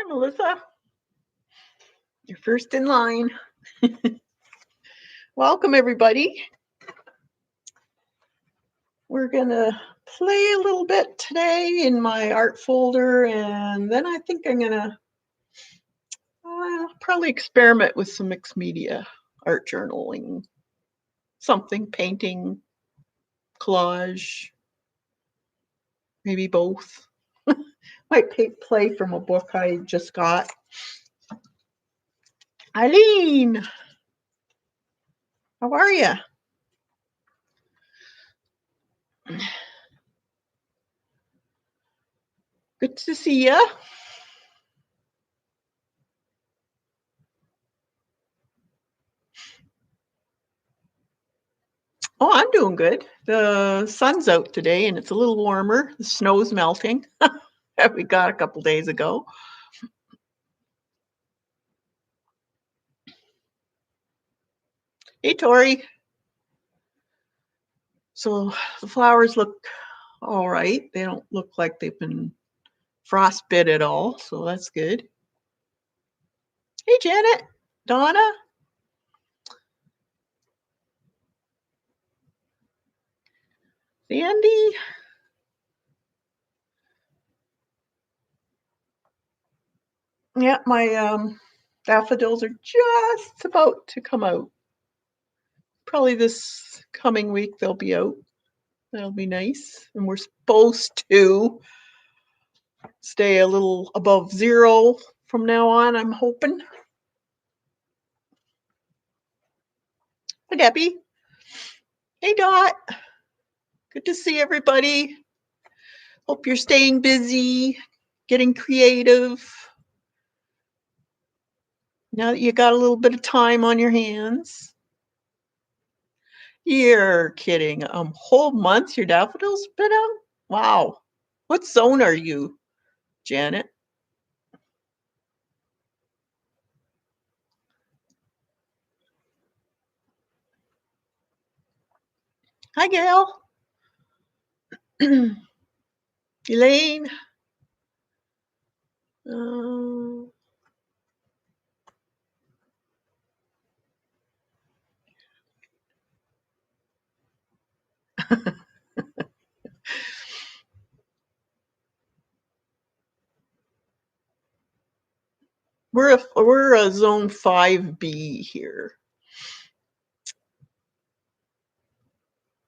Hi, Melissa. You're first in line. Welcome, everybody. We're going to play a little bit today in my art folder, and then I think I'm going to probably experiment with some mixed media art journaling, something, painting, collage, maybe both. Might play from a book I just got. Eileen, how are you? Good to see you. Oh, I'm doing good. The sun's out today and it's a little warmer. The snow's melting that we got a couple days ago. Hey, Tori. So the flowers look all right. They don't look like they've been frostbit at all, so that's good. Hey, Janet, Donna. Sandy. Yeah, my daffodils are just about to come out. Probably this coming week they'll be out. That'll be nice. And we're supposed to stay a little above 0 from now on, I'm hoping. Hi, Debbie. Hey, Dot. Good to see everybody. Hope you're staying busy, getting creative. Now that you got a little bit of time on your hands. You're kidding. Whole month your daffodils been out? Wow. What zone are you, Janet? Hi, Gail. Elaine. We're a zone 5B here.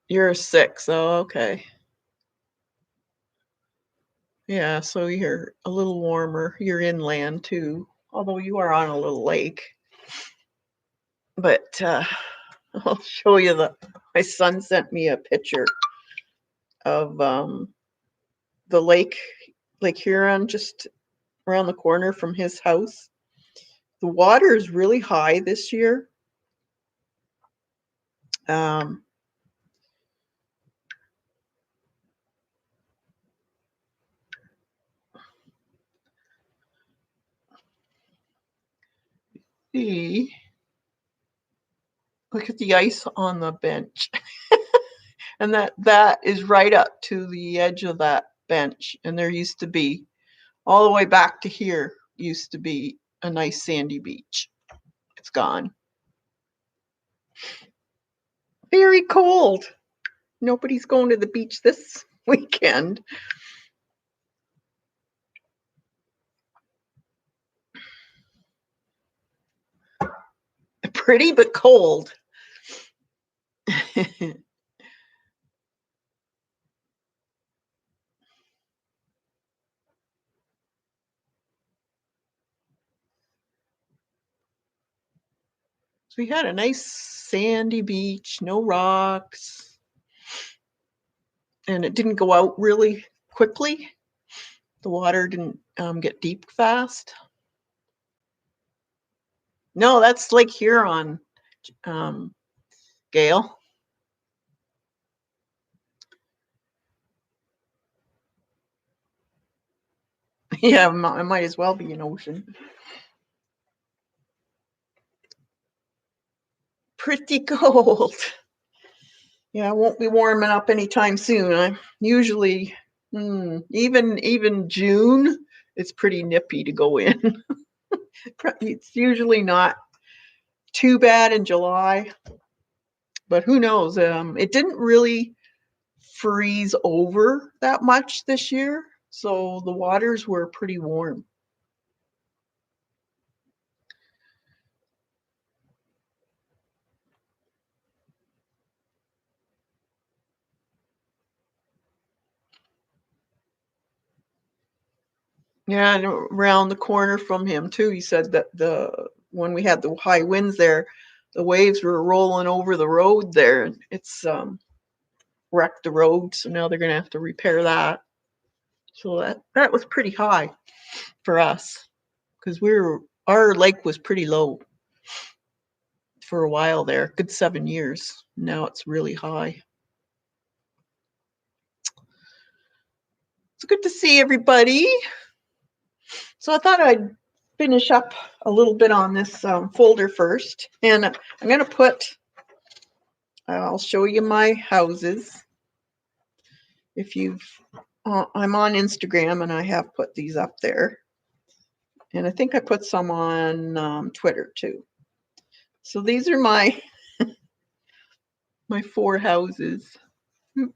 You're a 6. Oh, okay. Yeah, so you're a little warmer. You're inland too, although you are on a little lake. But I'll show you my son sent me a picture of the Lake Huron just around the corner from his house. The water is really high this year. See, look at the ice on the bench. And that is right up to the edge of that bench. And there used to be, all the way back to here, used to be a nice sandy beach. It's gone. Very cold. Nobody's going to the beach this weekend. Pretty but cold. So we had a nice sandy beach, no rocks, and it didn't go out really quickly. The water didn't get deep fast. No, that's Lake Huron, Gail. Yeah, it might as well be an ocean. Pretty cold. Yeah, I won't be warming up anytime soon. I'm usually even June it's pretty nippy to go in. It's usually not too bad in July, but who knows? It didn't really freeze over that much this year, so the waters were pretty warm. Yeah, and around the corner from him too, he said that when we had the high winds there, the waves were rolling over the road there, and it's wrecked the road, so now they're gonna have to repair that. So that was pretty high for us because our lake was pretty low for a while there, good 7 years. Now it's really high. It's good to see everybody. So I thought I'd finish up a little bit on this folder first, and I'm going to I'll show you my houses. If I'm on Instagram and I have put these up there, and I think I put some on Twitter too. So these are my 4 houses. Oh,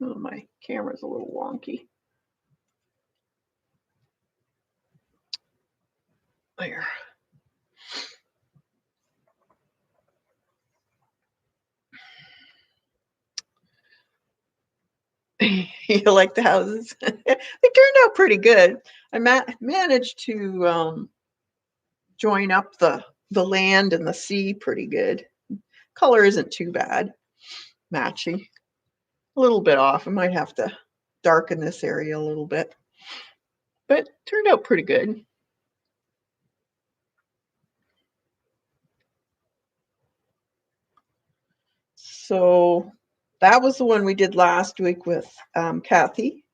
my camera's a little wonky. There. You like the houses? They turned out pretty good. I managed to join up the land and the sea pretty good. Color isn't too bad, matching. A little bit off. I might have to darken this area a little bit, but turned out pretty good. So that was the one we did last week with Kathy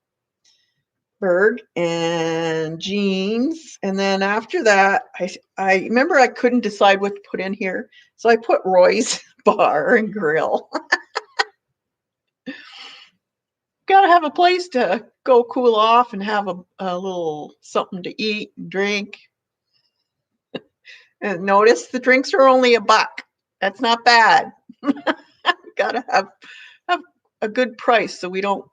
Berg and jeans. And then after that, I remember I couldn't decide what to put in here. So I put Roy's bar and grill. Got to have a place to go cool off and have a little something to eat and drink. And notice the drinks are only $1. That's not bad. Got to have a good price so we don't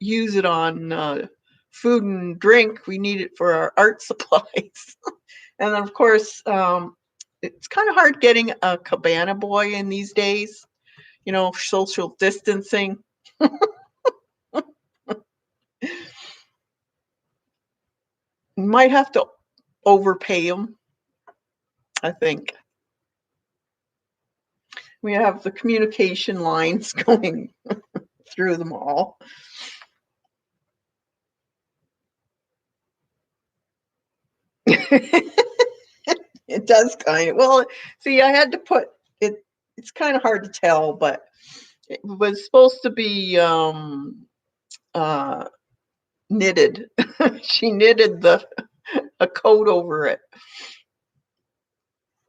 use it on food and drink. We need it for our art supplies. And then, of course, it's kind of hard getting a cabana boy in these days, social distancing. Might have to overpay them, I think. We have the communication lines going through them all. It does kind of. Well, see, I had to put it. It's kind of hard to tell, but it was supposed to be knitted. She knitted a coat over it.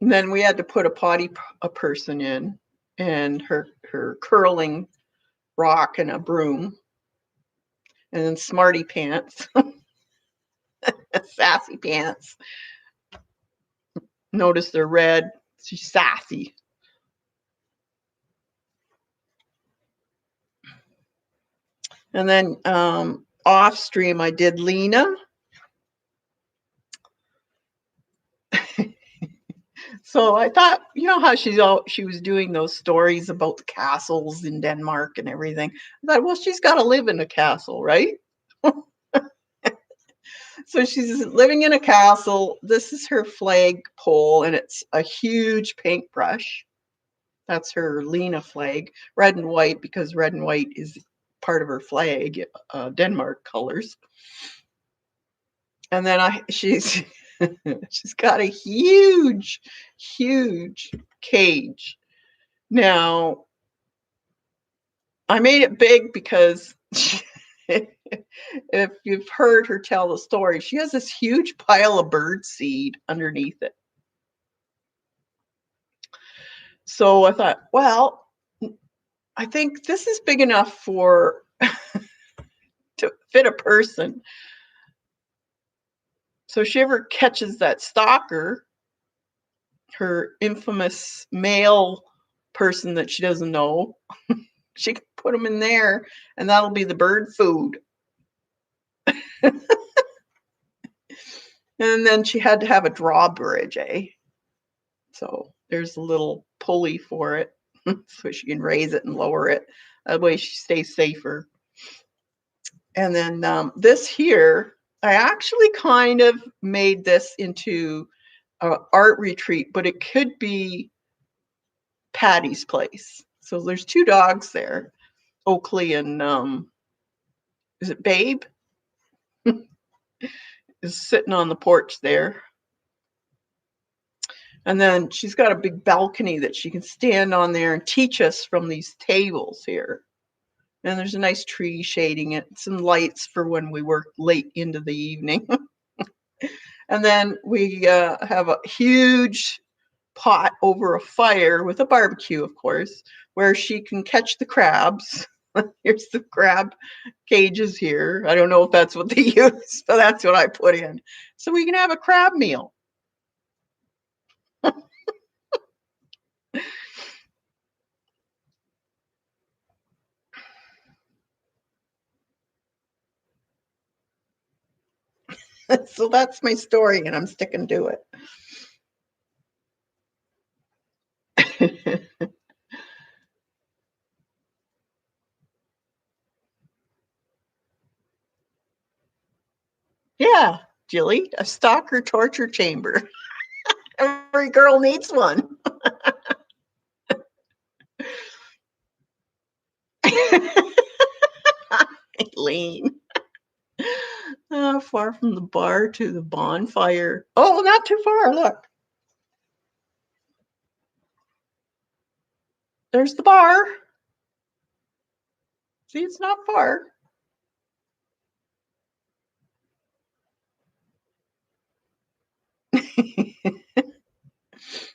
And then we had to put a person in, and her curling rock and a broom, and then smarty pants, sassy pants. Notice they're red. She's sassy. And then off stream, I did Lena. So I thought, how she was doing those stories about the castles in Denmark and everything. I thought, well, she's got to live in a castle, right? So she's living in a castle. This is her flagpole, and it's a huge paintbrush. That's her Lena flag, red and white, because red and white is part of her flag, Denmark colors. And then she's got a huge cage. Now, I made it big because if you've heard her tell the story, she has this huge pile of bird seed underneath it. So I thought, well, I think this is big enough to fit a person. So if she ever catches that stalker, her infamous male person that she doesn't know, she can put them in there, and that'll be the bird food. And then she had to have a drawbridge, eh? So there's a little pulley for it, so she can raise it and lower it. That way she stays safer. And then this here, I actually kind of made this into an art retreat, but it could be Patty's place. So there's two dogs there, Oakley and is it Babe? Is sitting on the porch there. And then she's got a big balcony that she can stand on there and teach us from these tables here. And there's a nice tree shading it, some lights for when we work late into the evening. And then we have a huge pot over a fire with a barbecue, of course, where she can catch the crabs. Here's the crab cages here. I don't know if that's what they use, but that's what I put in. So we can have a crab meal. So that's my story, and I'm sticking to it. Yeah, Jilly, a stalker torture chamber. Every girl needs one. Eileen. Far from the bar to the bonfire. Oh, not too far. Look. There's the bar. See, it's not far.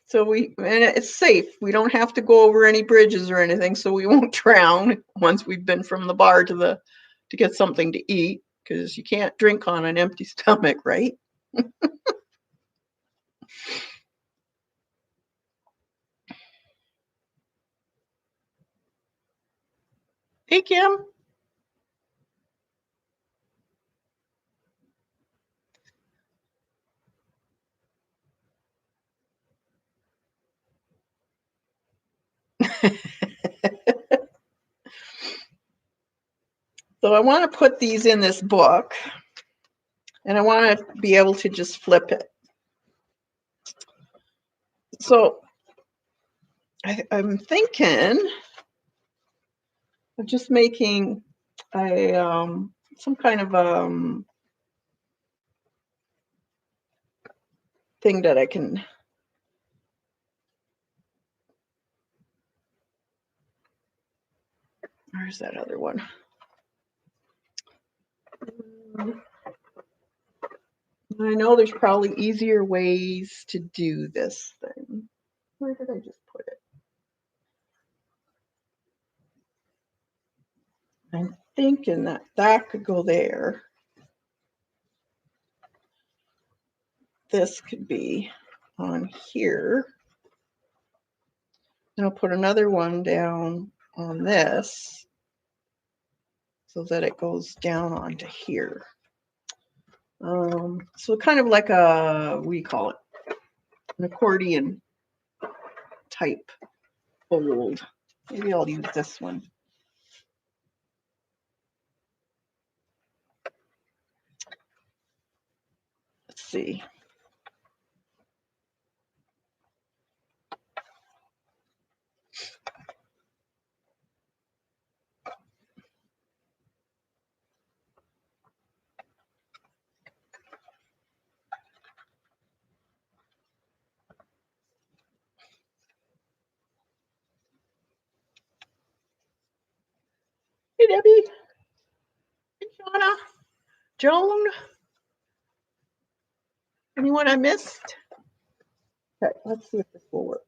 So and it's safe. We don't have to go over any bridges or anything, so we won't drown once we've been from the bar to get something to eat, because you can't drink on an empty stomach, right? Hey, Kim. So I want to put these in this book, and I want to be able to just flip it. So I'm thinking of just making a some kind of thing that I can. Where's that other one? I know there's probably easier ways to do this thing. Where did I just put it? I'm thinking that could go there. This could be on here. And I'll put another one down on this so that it goes down onto here. So kind of like what do you call it? An accordion type fold. Maybe I'll use this one. Let's see. Hey, Debbie. Hey, Shauna. Joan. Anyone I missed? Okay, let's see if this will work.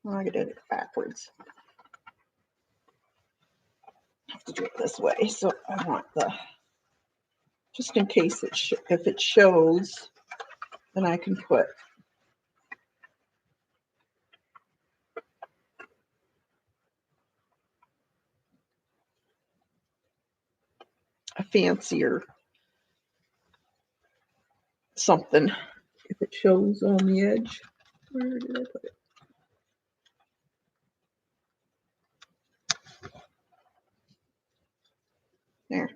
I did it backwards. I have to do it this way. So I want the just in case if it shows, then I can put a fancier something if it shows on the edge. Where did I put it? There.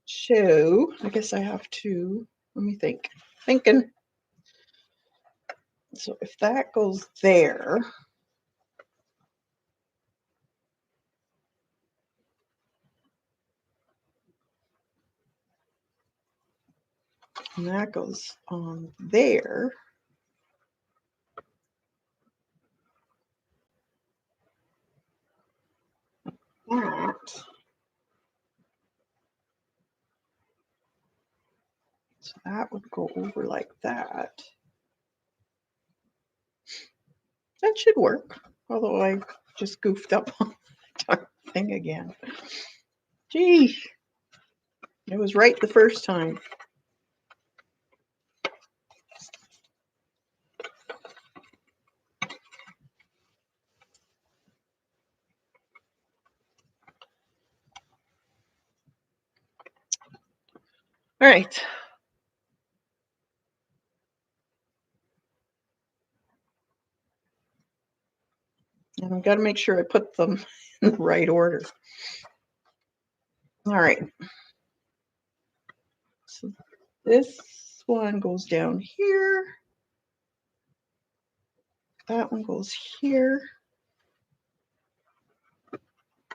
So I guess I have to, let me think. Thinking. So if that goes there, and that goes on there, that, so that would go over like that. That should work, although I just goofed up on the darn thing again. Gee, it was right the first time. All right. And I've got to make sure I put them in the right order. All right. So this one goes down here. That one goes here.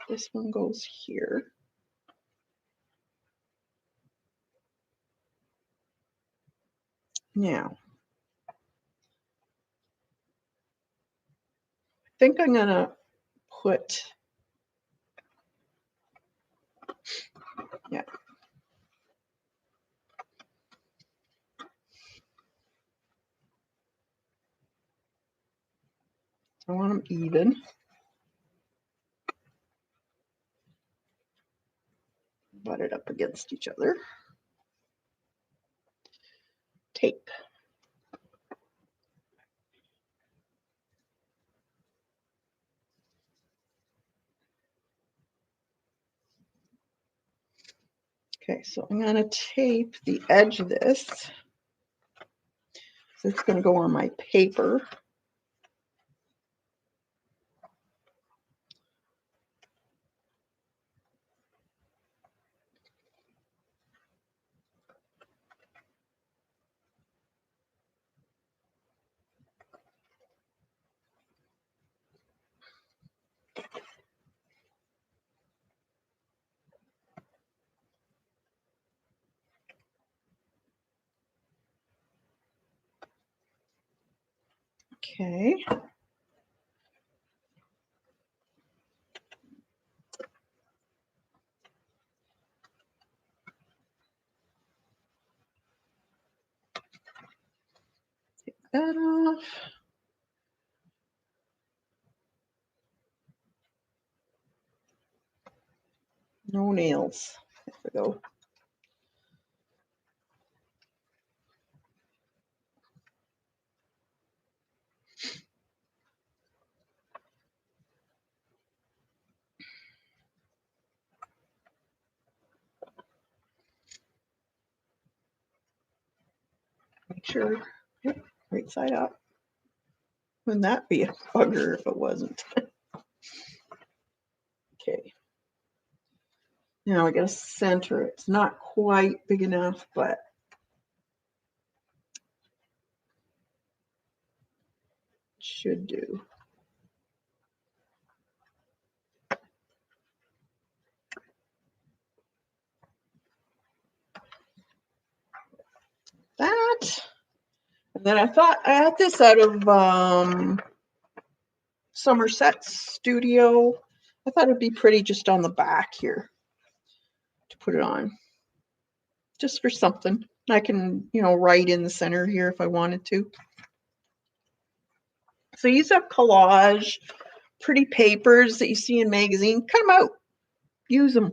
This one goes here. Now, I think I'm going to put, yeah. I want them even. Butt it up against each other. Tape. Okay, so I'm going to tape the edge of this. So it's going to go on my paper. Okay. Take that off. No nails. There we go. Make sure, yep, right side up. Wouldn't that be a bugger if it wasn't? Okay. Now I gotta center it. It's not quite big enough, but it should do. That. And then I thought I had this out of Somerset's studio. I thought it'd be pretty just on the back here to put it on. Just for something. I can, write in the center here if I wanted to. So use up collage, pretty papers that you see in magazine. Cut them out. Use them.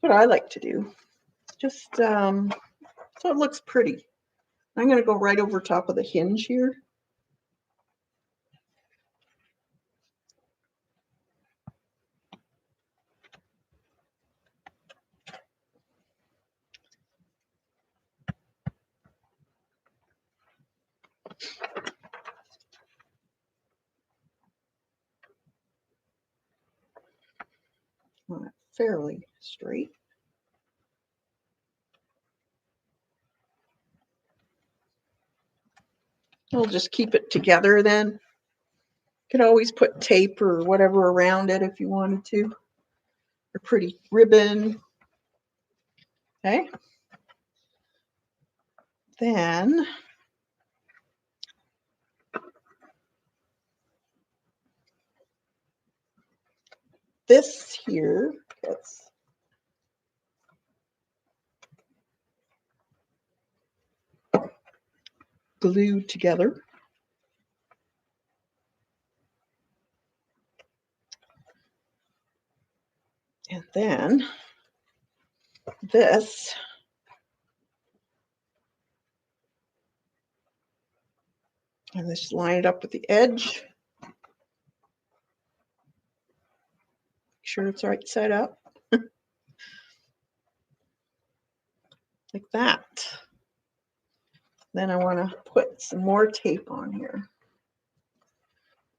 what I like to do. Just so it looks pretty. I'm going to go right over top of the hinge here. Fairly straight. I'll just keep it together then. You could always put tape or whatever around it if you wanted to. Or pretty ribbon. Okay. Then this here gets glued together. And then this and just line it up with the edge. Make sure it's right side up. Like that. Then I want to put some more tape on here.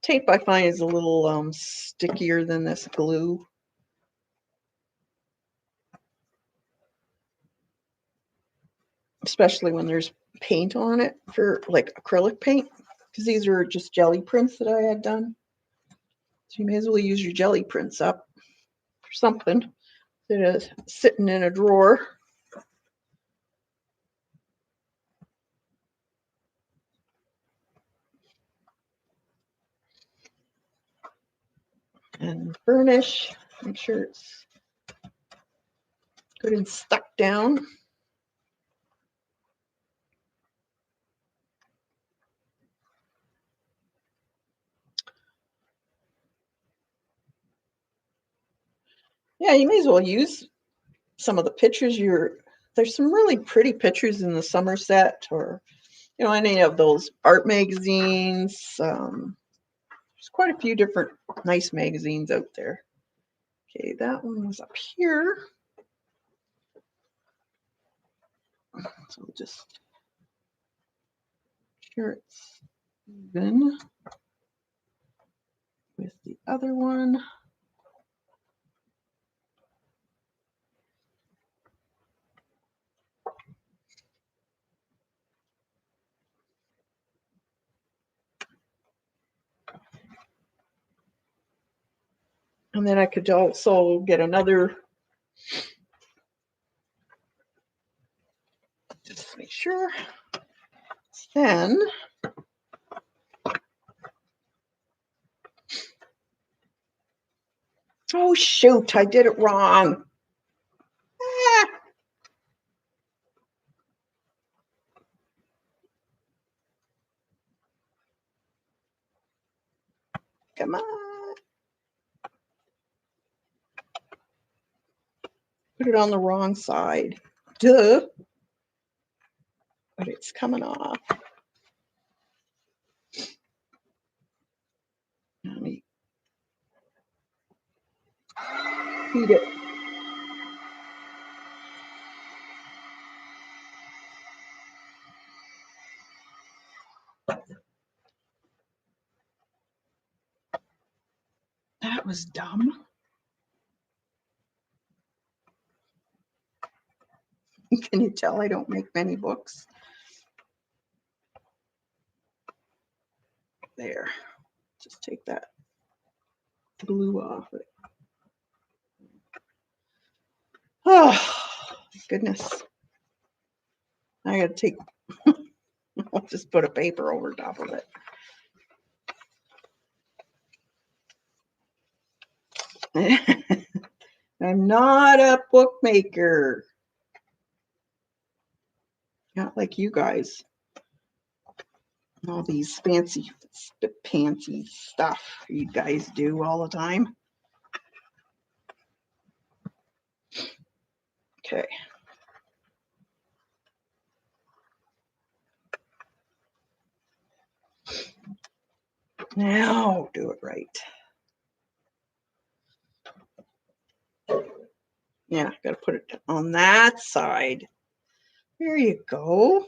Tape I find is a little stickier than this glue. Especially when there's paint on it for like acrylic paint, because these are just jelly prints that I had done. So you may as well use your jelly prints up for something instead of sitting in a drawer. And burnish, make sure it's good and stuck down. Yeah, you may as well use some of the pictures. There's some really pretty pictures in the Somerset or any of those art magazines. There's quite a few different nice magazines out there. Okay, that one was up here. So we'll just make sure it's even with the other one. And then I could also get another, just make sure. Then, oh shoot, I did it wrong. Ah. Come on. Put it on the wrong side. Duh. But it's coming off. Let me heat it. That was dumb. Can you tell I don't make many books? There. Just take that glue off it. Oh, goodness. I gotta take, I'll just put a paper over top of it. I'm not a bookmaker. Not like you guys. All these fancy stuff you guys do all the time. Okay. Now do it right. Yeah, gotta put it on that side. There you go.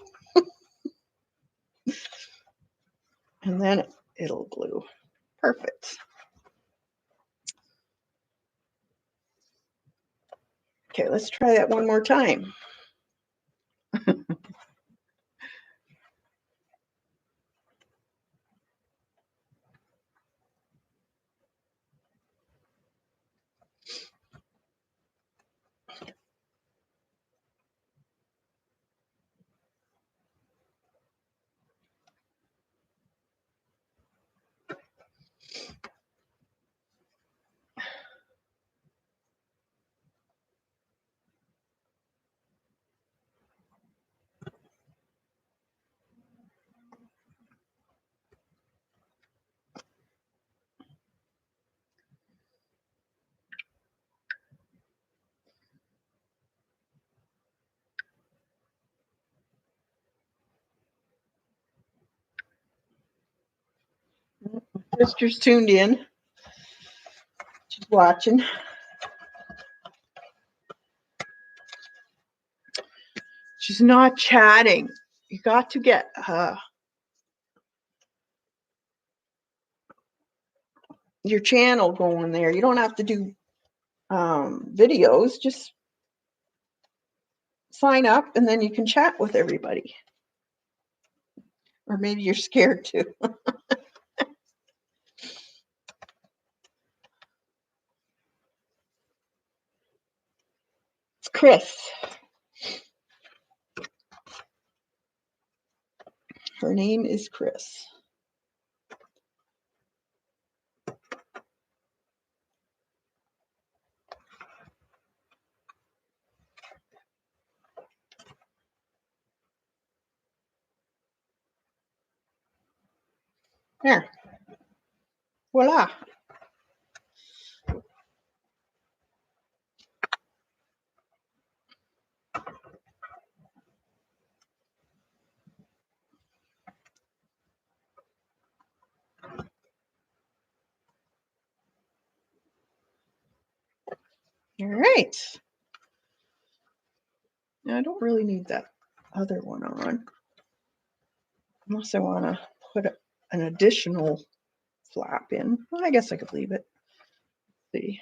And then it'll glue. Perfect. Okay, let's try that one more time. Sister's tuned in. She's watching. She's not chatting. You got to get your channel going there. You don't have to do videos. Just sign up and then you can chat with everybody. Or maybe you're scared to. It's Chris. Her name is Chris. There. Voila. All right. Now I don't really need that other one on. Unless I want to put an additional flap in. Well, I guess I could leave it. Let's see.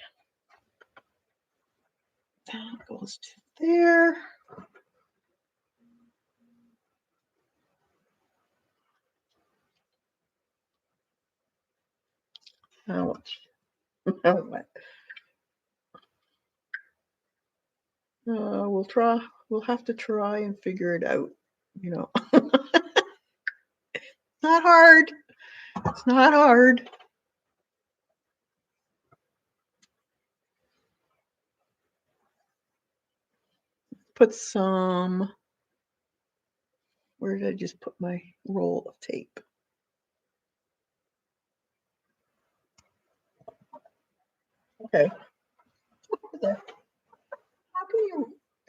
That goes to there. How much? What? We'll try. We'll have to try and figure it out. You know, not hard. It's not hard. Put some. Where did I just put my roll of tape? Okay.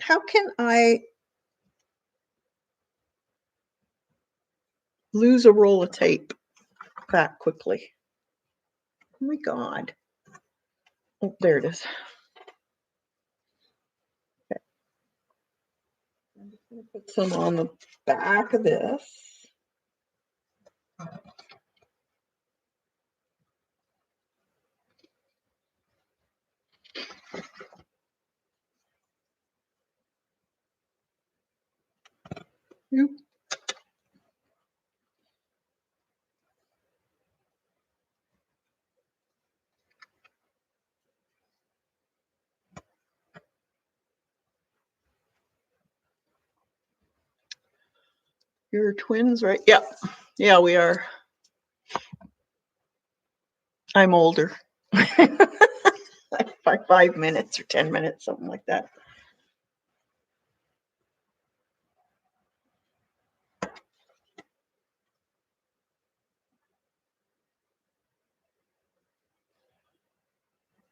How can I lose a roll of tape that quickly? Oh my God. Oh, there it is. Okay. I'm just going to put some on the back of this. Oop. You're twins, right? Yeah. Yeah, we are. I'm older. By 5 minutes or 10 minutes, something like that.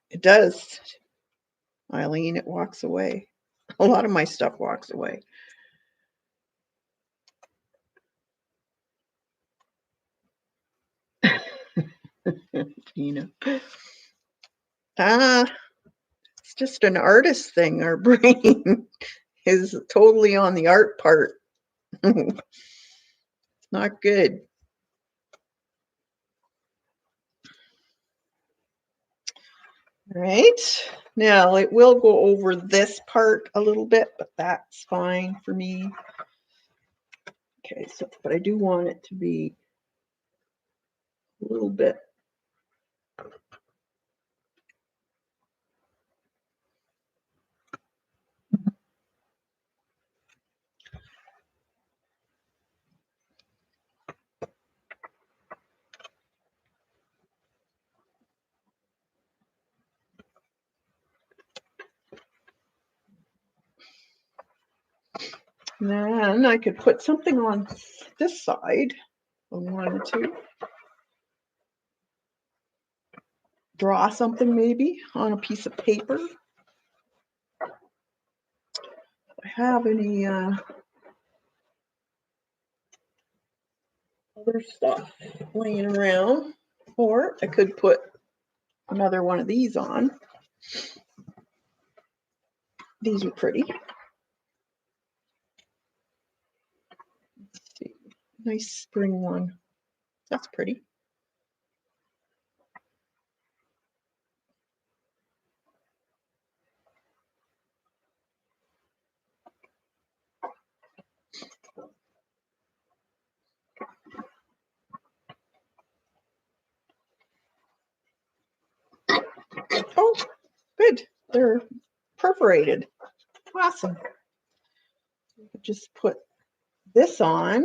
It does. Eileen, it walks away. A lot of my stuff walks away. Tina. Ah, it's just an artist thing. Our brain is totally on the art part. It's not good. All right. Now it will go over this part a little bit, but that's fine for me. Okay, so but I do want it to be a little bit. Then I could put something on this side. I wanted to draw something maybe on a piece of paper. If I have any other stuff laying around, or I could put another one of these on. These are pretty. Let's see. Nice spring one. That's pretty. Oh, good. They're perforated. Awesome. Just put this on.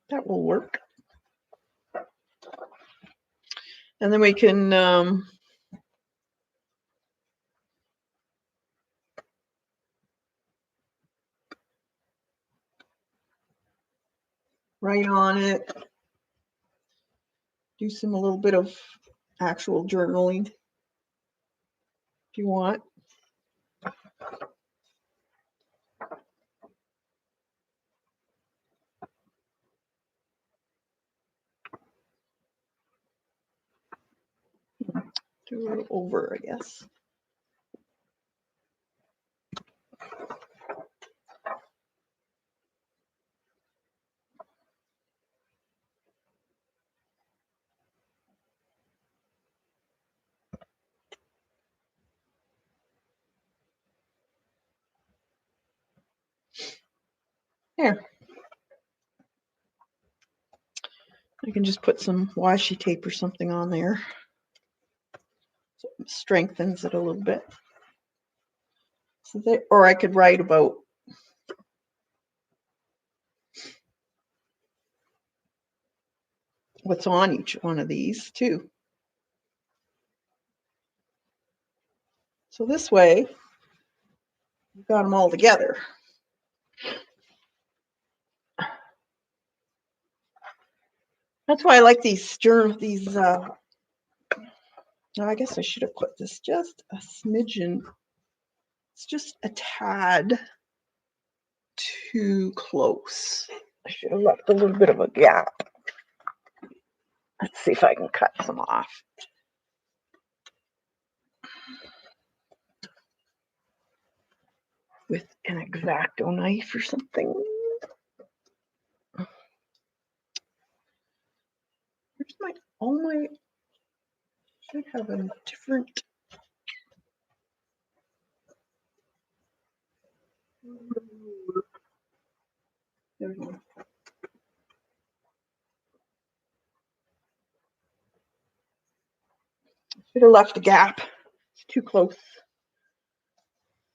That will work. And then we can write on it. Do a little bit of actual journaling if you want. Do a little over, I guess. There. I can just put some washi tape or something on there. So it strengthens it a little bit. So or I could write about what's on each one of these too. So this way, you've got them all together. That's why I like these I guess I should have put this just a smidgen. It's just a tad too close. I should have left a little bit of a gap. Let's see if I can cut some off. With an X-Acto knife or something. Where's my should have a different. There's one. Should have left a gap. It's too close.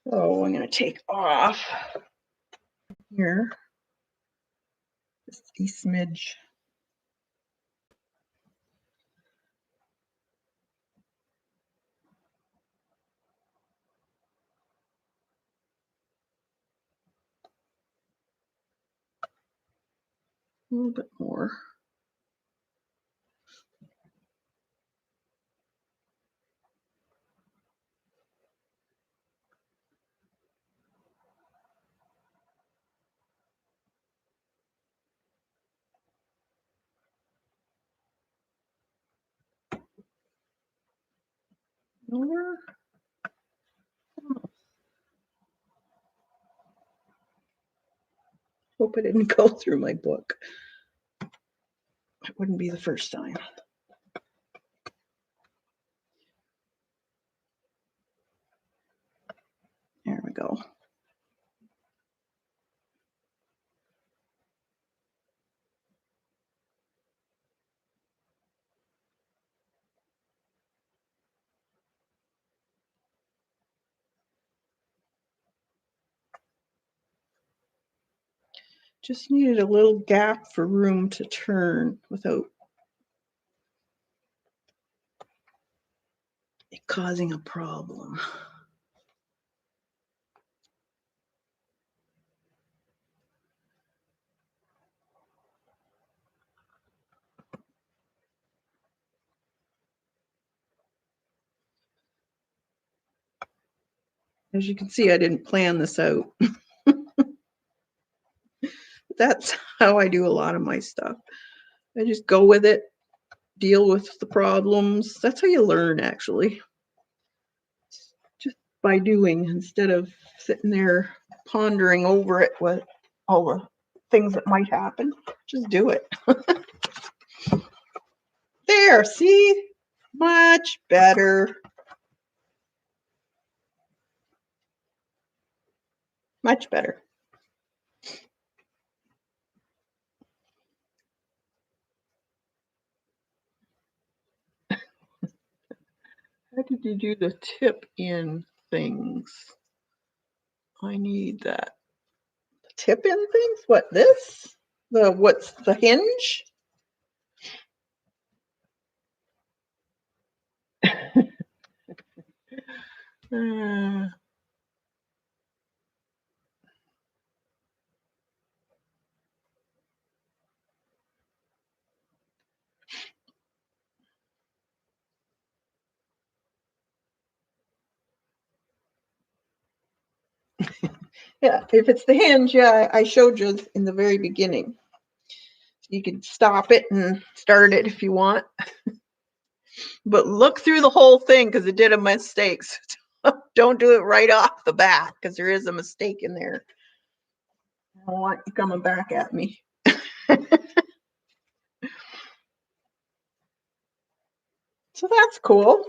So I'm going to take off here just a smidge. A little bit more. Or hope I didn't go through my book. It wouldn't be the first time. There we go. Just needed a little gap for room to turn without it causing a problem. As you can see, I didn't plan this out. That's how I do a lot of my stuff. I just go with it, deal with the problems. That's how you learn, actually. Just by doing instead of sitting there pondering over it with all the things that might happen. Just do it. There, see? Much better. Much better. How did you do the tip in things? I need that. The tip in things? What, this? What's the hinge? Uh, yeah, if it's the hinge, yeah, I showed you in the very beginning. You can stop it and start it if you want. But look through the whole thing because it did a mistake. Don't do it right off the bat because there is a mistake in there. I don't want you coming back at me. So that's cool.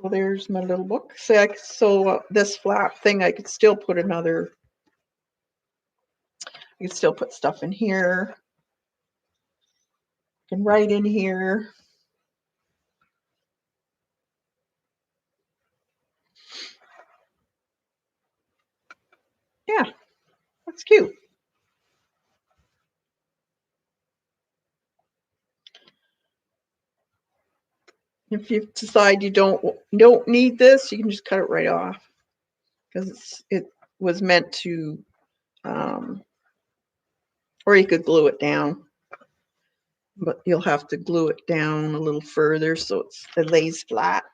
Well, there's my little book. So this flap thing, I could still put another. I could still put stuff in here. I can write in here. Yeah, that's cute. If you decide you don't need this, you can just cut it right off because it was meant to, or you could glue it down, but you'll have to glue it down a little further so it lays flat.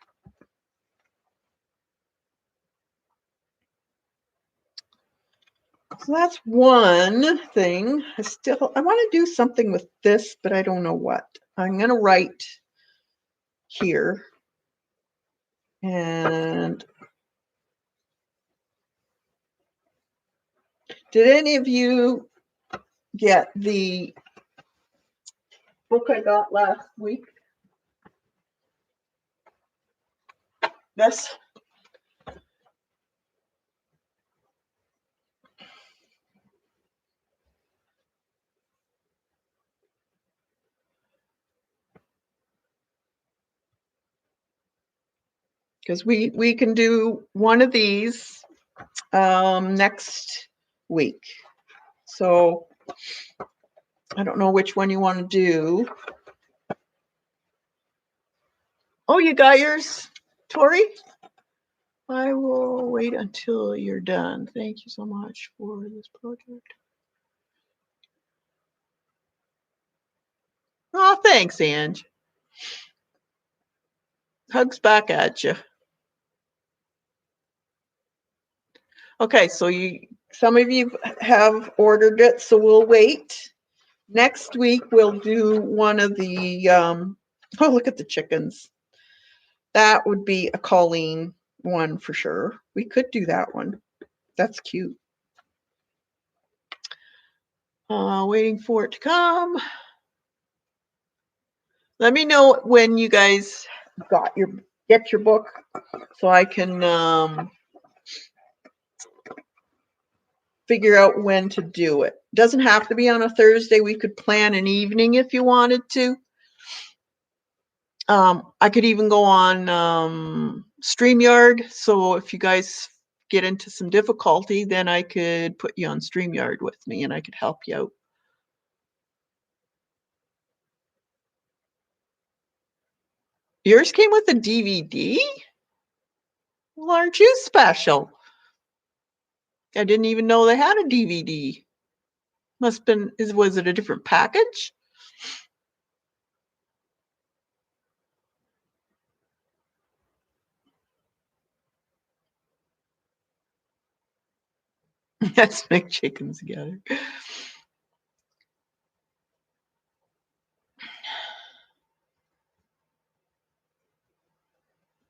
So that's one thing. I want to do something with this, but I don't know what. I'm going to write here. And did any of you get the book I got last week? This? Because we can do one of these next week. So I don't know which one you want to do. Oh, you got yours, Tori? I will wait until you're done. Thank you so much for this project. Oh, thanks, Ange. Hugs back at you. Okay, so some of you have ordered it, so we'll wait. Next week we'll do one of the Oh, look at the chickens. That would be a Colleen one for sure. We could do that one. That's cute. Waiting for it to come. Let me know when you guys get your book so I can figure out when to do it. Doesn't have to be on a Thursday. We could plan an evening if you wanted to. I could even go on StreamYard. So if you guys get into some difficulty, then I could put you on StreamYard with me and I could help you out. Yours came with a DVD? Well, aren't you special? I didn't even know they had a DVD. Must have been, was it a different package? Let's make chickens together.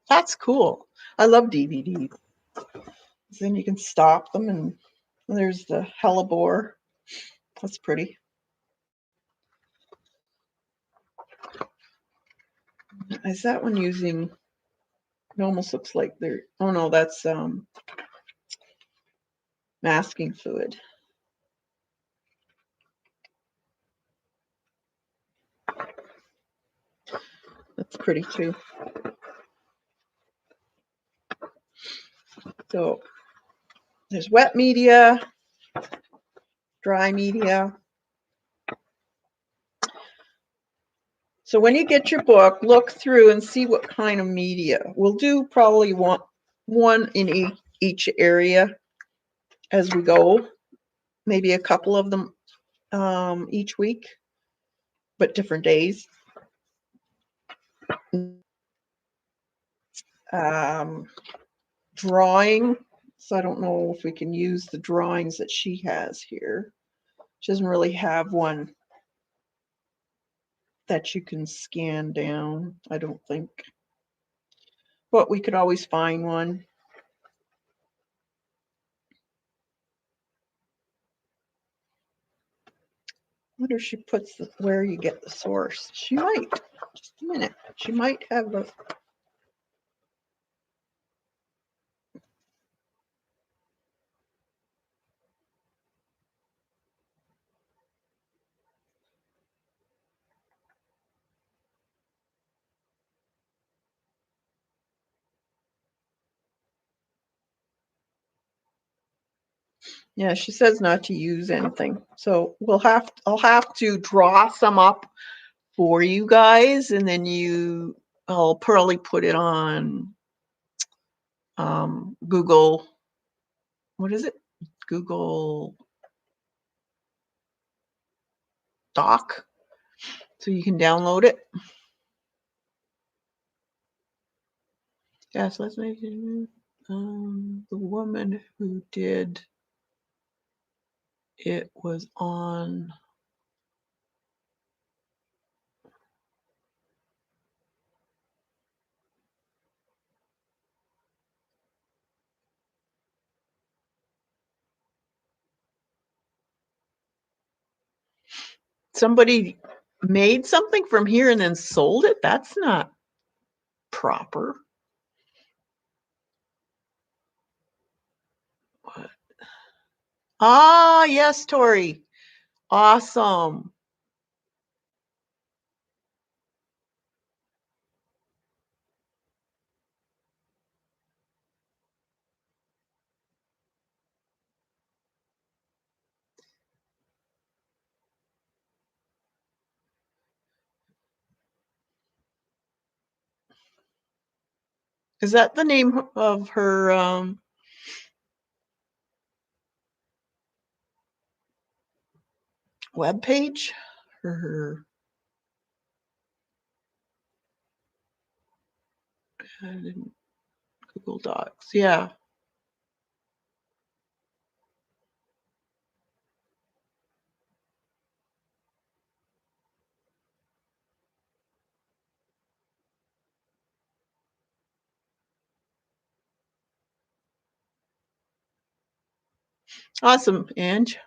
That's cool. I love DVDs. Then you can stop them, and there's the hellebore. That's pretty. Is that one using? It almost looks like they're. Oh no, that's masking fluid. That's pretty too. So there's wet media, dry media. So when you get your book, look through and see what kind of media. We'll do probably one in each area as we go. Maybe a couple of them each week, but different days. Drawing. So I don't know if we can use the drawings that she has here. She doesn't really have one that you can scan down, I don't think. But we could always find one. I wonder if she puts where you get the source. She might. Just a minute. She might have a. Yeah, she says not to use anything. So I'll have to draw some up for you guys, and then I'll probably put it on Google. What is it? Google Doc, so you can download it. Yes, let's make it. The woman who did it was on. Somebody made something from here and then sold it. That's not proper. What? Ah, yes, Tori. Awesome. Is that the name of her web page? Her Google Docs. Yeah. Awesome, Ange.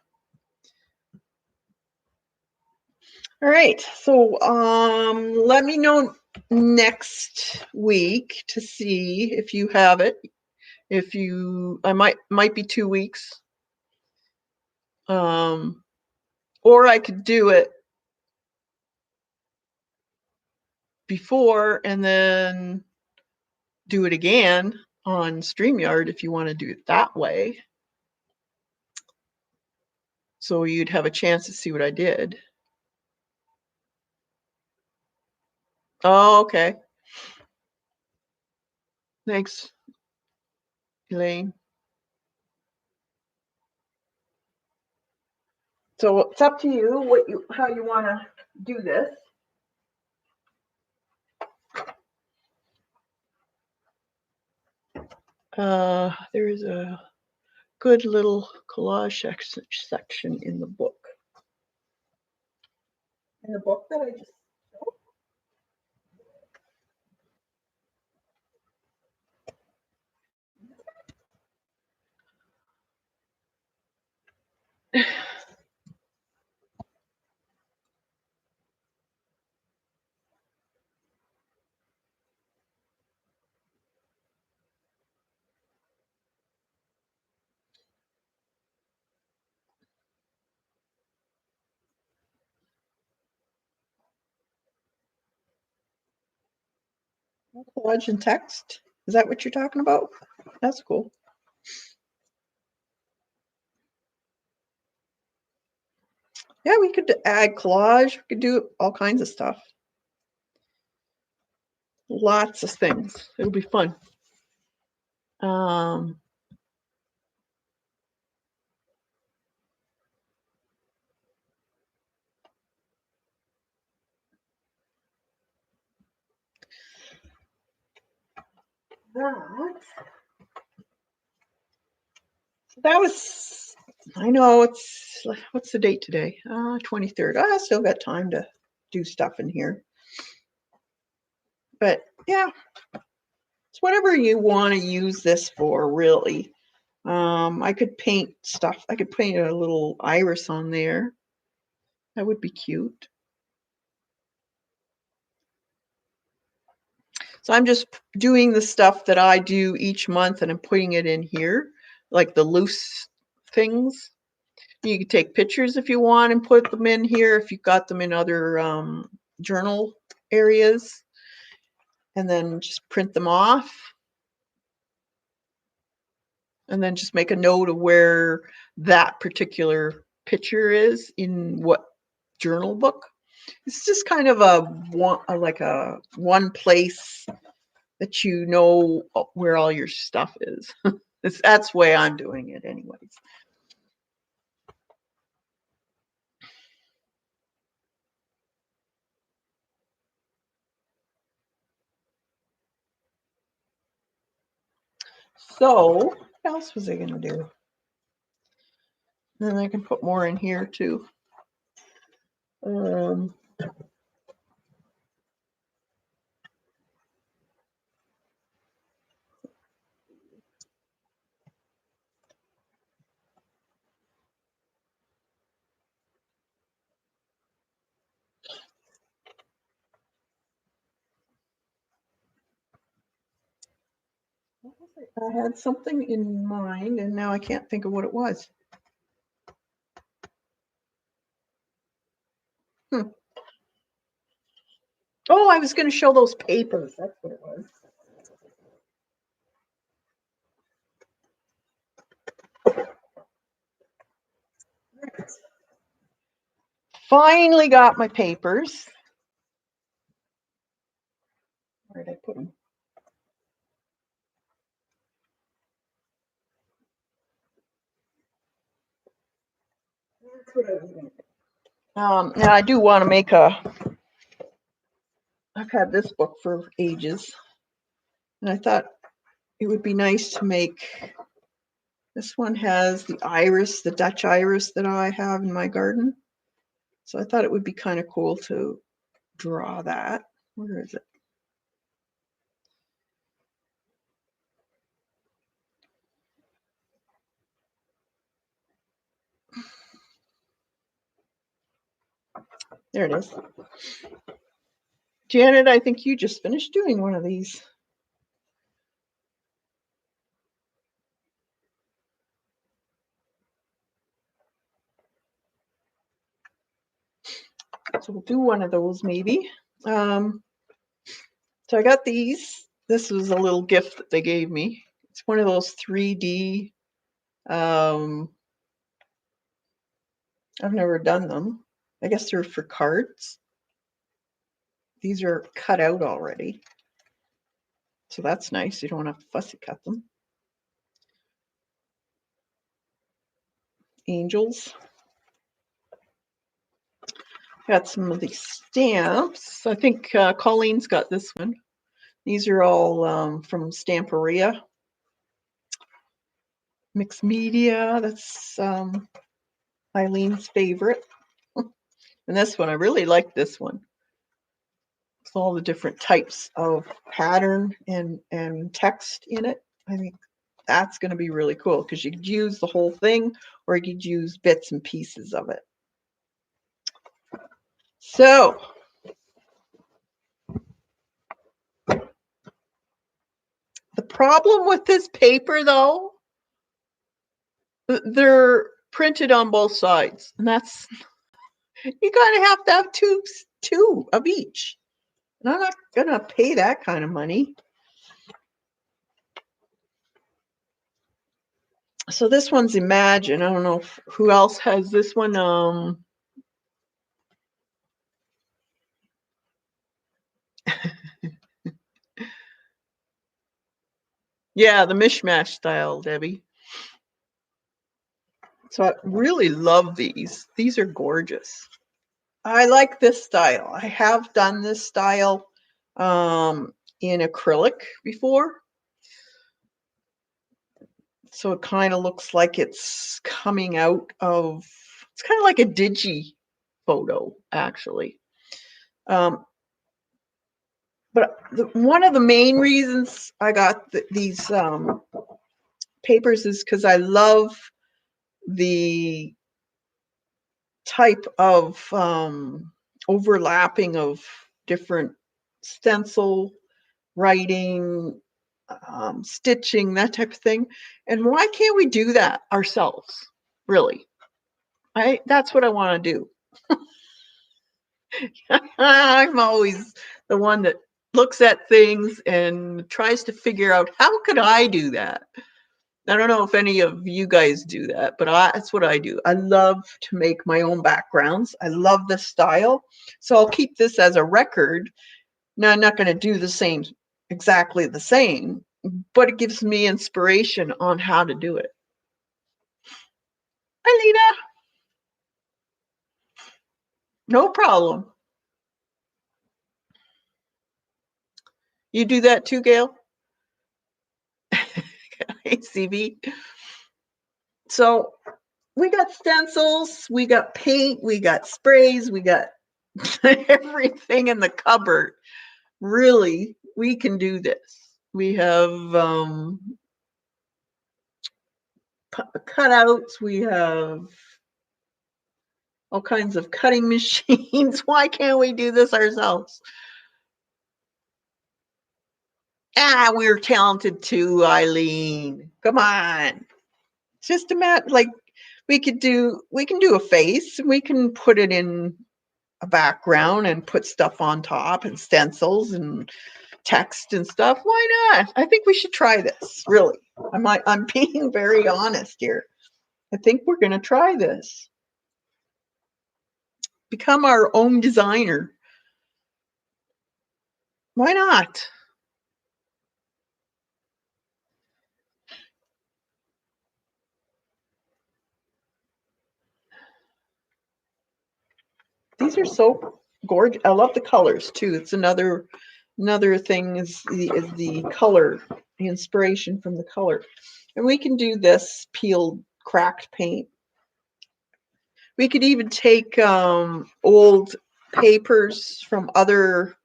All right. So let me know next week to see if you have it. If you I might be 2 weeks. Or I could do it before and then do it again on StreamYard if you want to do it that way. So you'd have a chance to see what I did. Oh, okay. Thanks, Elaine. So it's up to you how you want to do this. There is a good little collage section in the book. In the book that I just collage and text. Is that what you're talking about? That's cool. Yeah, we could add collage. We could do all kinds of stuff. Lots of things. It'll be fun. Um, that was, I know it's, what's the date today? 23rd. I still got time to do stuff in here. But yeah, it's whatever you want to use this for, really. I could paint stuff. I could paint a little iris on there. That would be cute. So I'm just doing the stuff that I do each month and I'm putting it in here, like the loose things. You can take pictures if you want and put them in here if you've got them in other journal areas, and then just print them off. And then just make a note of where that particular picture is in what journal book. It's just kind of like a one place that you know where all your stuff is. That's the way I'm doing it anyways. So what else was I going to do? Then I can put more in here too. I had something in mind and now I can't think of what it was. Oh, I was going to show those papers. That's what it was. Finally got my papers. Where did I put them? That's what I was going to do. Now I do want to make I've had this book for ages, and I thought it would be nice to make, this one has the iris, the Dutch iris that I have in my garden. So I thought it would be kind of cool to draw that. Where is it? There it is. Janet, I think you just finished doing one of these. So we'll do one of those maybe. So I got these. This was a little gift that they gave me. It's one of those 3D. I've never done them. I guess they're for cards. These are cut out already. So that's nice. You don't have to fussy cut them. Angels. Got some of these stamps. I think Colleen's got this one. These are all from Stamperia. Mixed media. That's Eileen's favorite. And this one, I really like this one. It's all the different types of pattern and text in it. I think that's going to be really cool because you could use the whole thing or you could use bits and pieces of it. So the problem with this paper, though, they're printed on both sides, and that's you gotta have to have two of each. And I'm not gonna pay that kind of money. So this one's Imagine. I don't know who else has this one. Yeah, the mishmash style, Debbie. So I really love these. These are gorgeous. I like this style. I have done this style in acrylic before. So it kind of looks like it's coming out of, it's kind of like a digi photo, actually. But one of the main reasons I got these papers is because I love the type of overlapping of different stencil, writing, stitching, that type of thing. And why can't we do that ourselves, really? That's what I want to do. I'm always the one that looks at things and tries to figure out how could I do that. I don't know if any of you guys do that, but that's what I do. I love to make my own backgrounds. I love this style. So I'll keep this as a record. Now, I'm not going to do the same, exactly the same, but it gives me inspiration on how to do it. Hi, Lena. No problem. You do that too, Gail? ACV. So we got stencils, we got paint, we got sprays, we got everything in the cupboard. Really, we can do this. We have cutouts, we have all kinds of cutting machines. Why can't we do this ourselves? We're talented too, Eileen. Come on. It's just a matter, like, we can do a face, we can put it in a background and put stuff on top and stencils and text and stuff. Why not? I think we should try this. Really, I'm being very honest here. I think we're going to try this. Become our own designer. Why not? These are so gorgeous. I love the colors too. It's another thing is the color, the inspiration from the color. And we can do this peeled, cracked paint. We could even take old papers from other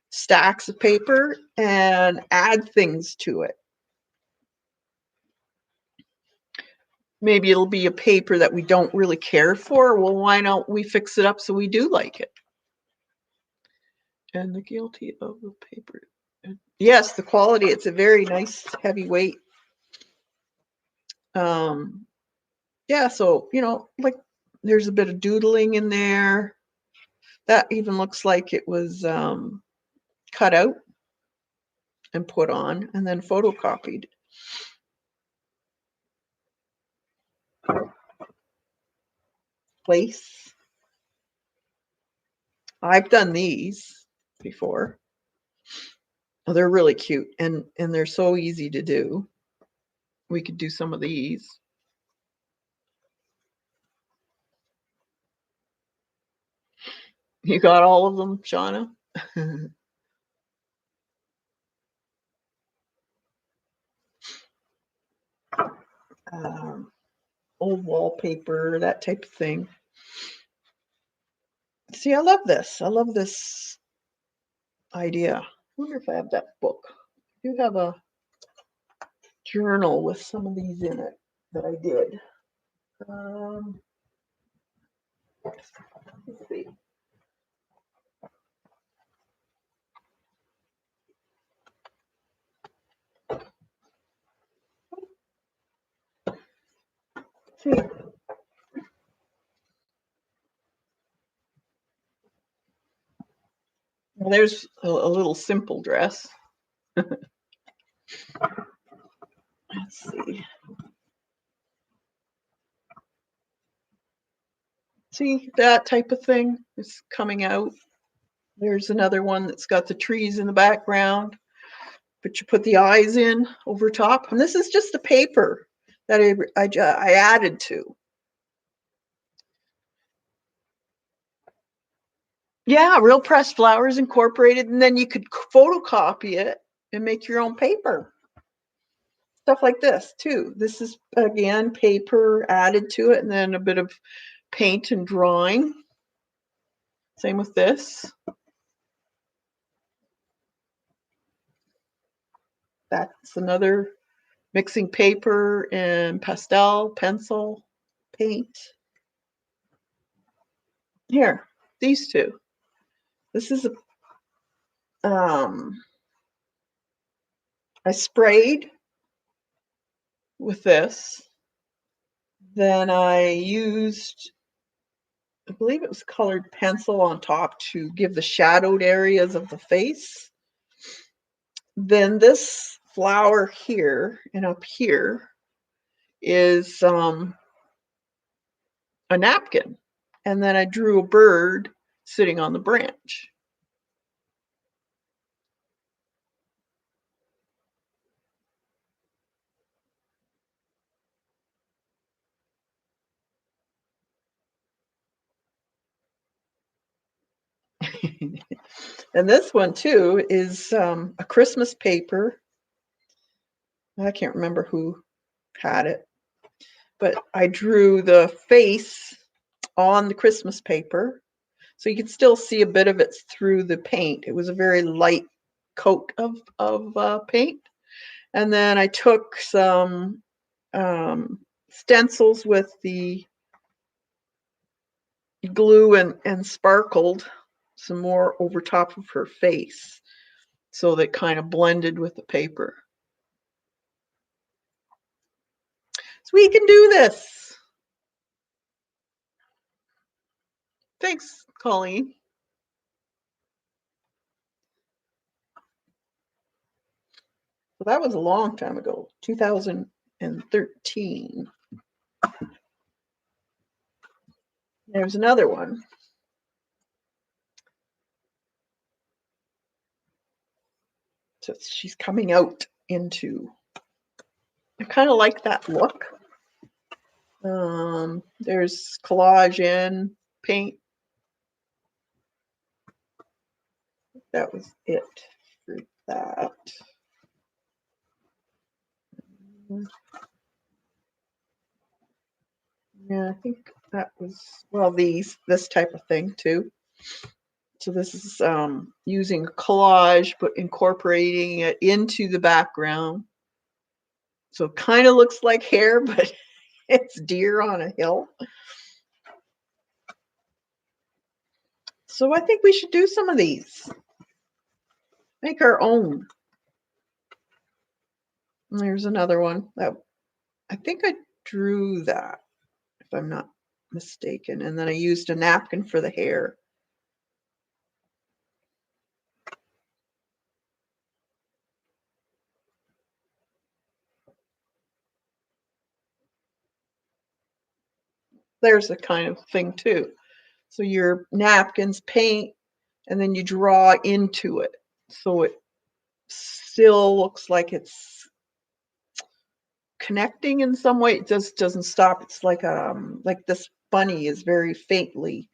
stacks of paper and add things to it. maybe it'll be a paper that we don't really care for. Well, why don't we fix it up so we do like it? And the guilty of the paper. Yes, the quality, it's a very nice heavyweight. Yeah, so, like there's a bit of doodling in there. That even looks like it was cut out and put on and then photocopied. Lace. I've done these before. Oh, they're really cute and they're so easy to do. We could do some of these. You got all of them, Shauna? Old wallpaper, that type of thing. See, I love this. I love this idea. I wonder if I have that book. I do have a journal with some of these in it that I did. Let's see. See. Well, there's a little simple dress. Let's see. See, that type of thing is coming out. There's another one that's got the trees in the background, but you put the eyes in over top. And this is just the paper that I added to. Yeah, real pressed flowers incorporated, and then you could photocopy it and make your own paper. Stuff like this too. This is again paper added to it, and then a bit of paint and drawing. Same with this. That's another mixing paper and pastel, pencil, paint. Here, these two. This is I sprayed with this. Then I used, I believe it was colored pencil on top to give the shadowed areas of the face. Then this flower here and up here is a napkin. And then I drew a bird sitting on the branch. And this one too is a Christmas paper. I can't remember who had it, but I drew the face on the Christmas paper. So you can still see a bit of it through the paint. It was a very light coat of paint. And then I took some stencils with the glue and sparkled some more over top of her face. So that kind of blended with the paper. So we can do this. Thanks, Colleen. So that was a long time ago, 2013. There's another one. So she's coming out into, I kind of like that look. There's collage and paint. That was it for that. Yeah, I think that was, well, this type of thing too. So this is using collage, but incorporating it into the background. So it kind of looks like hair, but It's deer on a hill. So I think we should do some of these. Make our own. And there's another one that I think I drew that, if I'm not mistaken. And then I used a napkin for the hair. There's a kind of thing too. So your napkins paint and then you draw into it. So it still looks like it's connecting in some way. It just doesn't stop. It's like this bunny is very faintly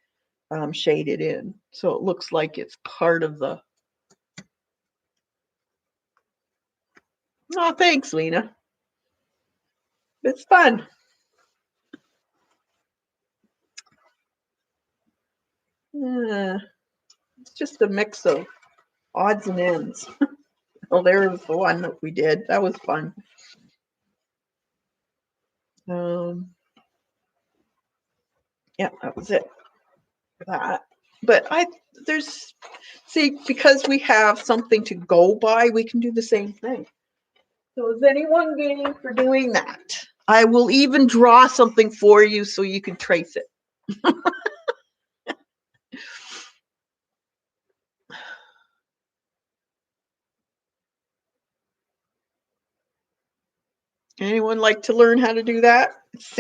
shaded in. So it looks like it's part of the. Oh, thanks, Lena. It's fun. Yeah, it's just a mix of odds and ends. Oh, there was the one that we did. That was fun. Um, yeah, that was it. That. But there's, see, because we have something to go by, we can do the same thing. So is anyone game for doing that? I will even draw something for you so you can trace it. Anyone like to learn how to do that?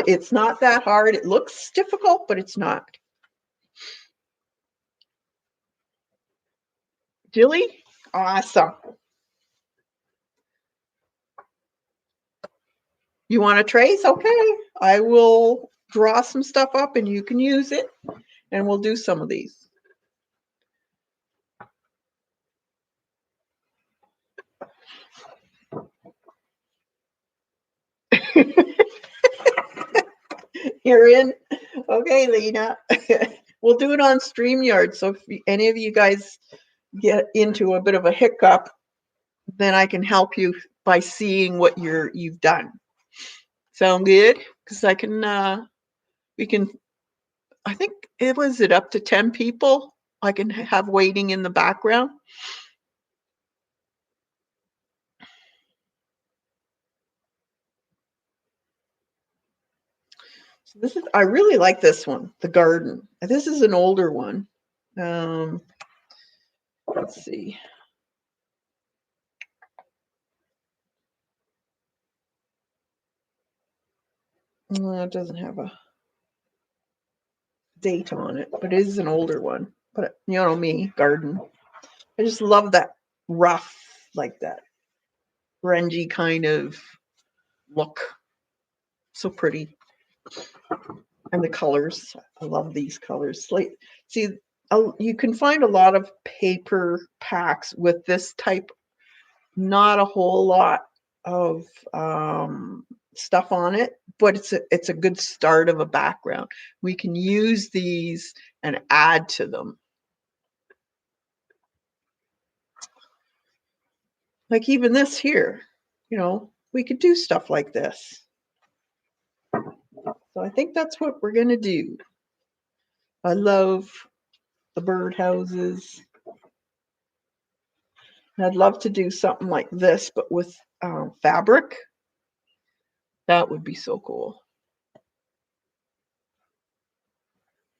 It's not that hard. It looks difficult, but it's not. Jilly? Awesome. You want to trace? Okay. I will draw some stuff up and you can use it and we'll do some of these. You're in? Okay, Lena. We'll do it on StreamYard. So if any of you guys get into a bit of a hiccup, then I can help you by seeing what you've done. Sound good? Because I can, we can, I think it was it up to 10 people I can have waiting in the background. So this is, I really like this one, the garden. This is an older one. Let's see. Well, it doesn't have a date on it, but it is an older one. But you know me, garden. I just love that rough, like that grungy kind of look. So pretty. And the colors. I love these colors. Like, see, you can find a lot of paper packs with this type. Not a whole lot of stuff on it, but it's a good start of a background. We can use these and add to them. Like even this here, you know, we could do stuff like this. So I think that's what we're going to do. I love the birdhouses. I'd love to do something like this, but with fabric. That would be so cool.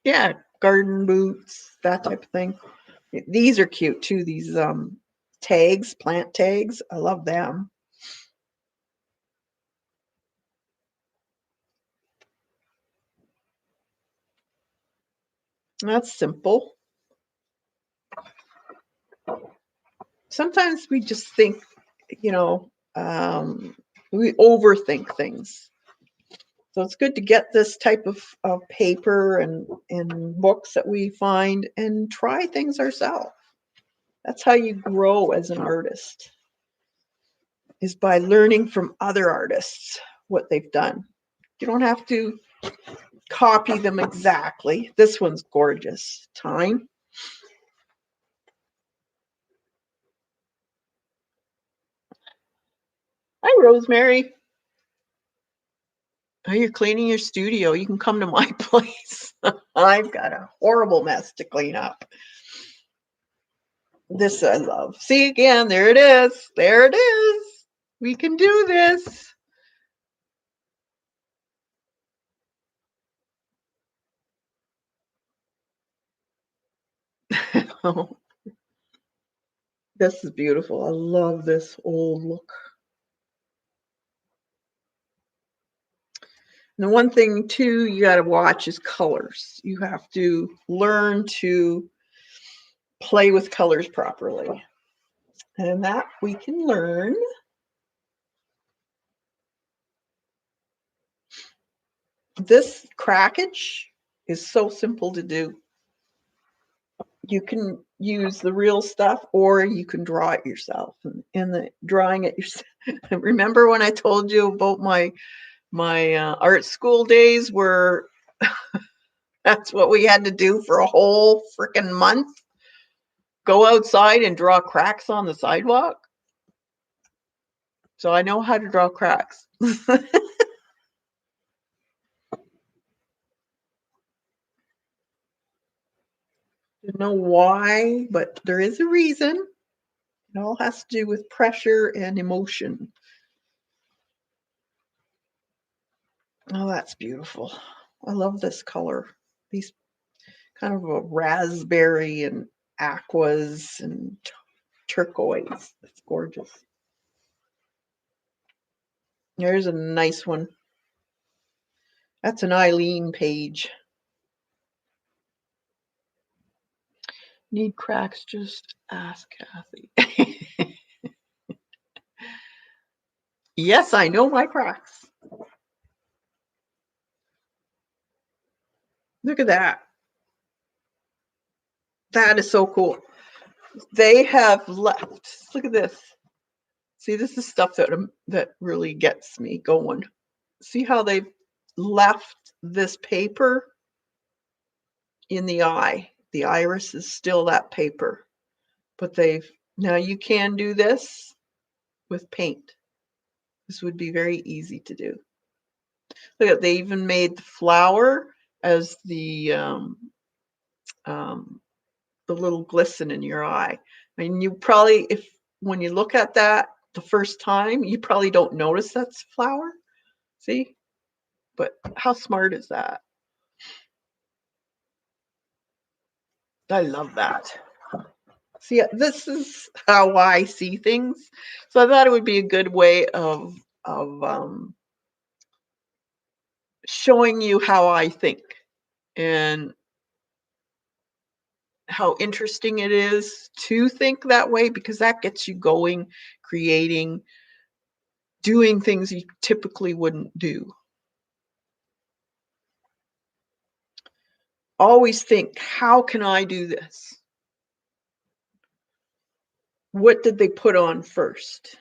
Yeah, garden boots, that type of thing. These are cute too. These tags, plant tags. I love them. That's simple. Sometimes we just think, you know, we overthink things. So it's good to get this type of paper and books that we find and try things ourselves. That's how you grow as an artist, is by learning from other artists what they've done. You don't have to copy them exactly. This one's gorgeous. Time. Hi, Rosemary. Oh, you're cleaning your studio. You can come to my place. I've got a horrible mess to clean up. This I love. See again, there it is. There it is. We can do this. Oh, this is beautiful. I love this old look. And the one thing too you got to watch is colors. You have to learn to play with colors properly. And that we can learn. This crackage is so simple to do. You can use the real stuff or you can draw it yourself. And the drawing it yourself. Remember when I told you about my art school days where that's what we had to do for a whole freaking month? Go outside and draw cracks on the sidewalk. So I know how to draw cracks. I don't know why, but there is a reason. It all has to do with pressure and emotion. Oh, that's beautiful. I love this color. These kind of a raspberry and aquas and turquoise. It's gorgeous. There's a nice one. That's an Eileen page. Need cracks, just ask Kathy. Yes, I know my cracks. Look at that. That is so cool. They have left. Look at this. See, this is stuff that really gets me going. See how they've left this paper in the eye. The iris is still that paper, but now you can do this with paint. This would be very easy to do. Look at, they even made the flower as the little glisten in your eye. I mean, you probably, when you look at that the first time, you probably don't notice that's flower. See? But how smart is that? I love that. See, this is how I see things. So I thought it would be a good way of showing you how I think and how interesting it is to think that way, because that gets you going, creating, doing things you typically wouldn't do. Always think, how can I do this? What did they put on first?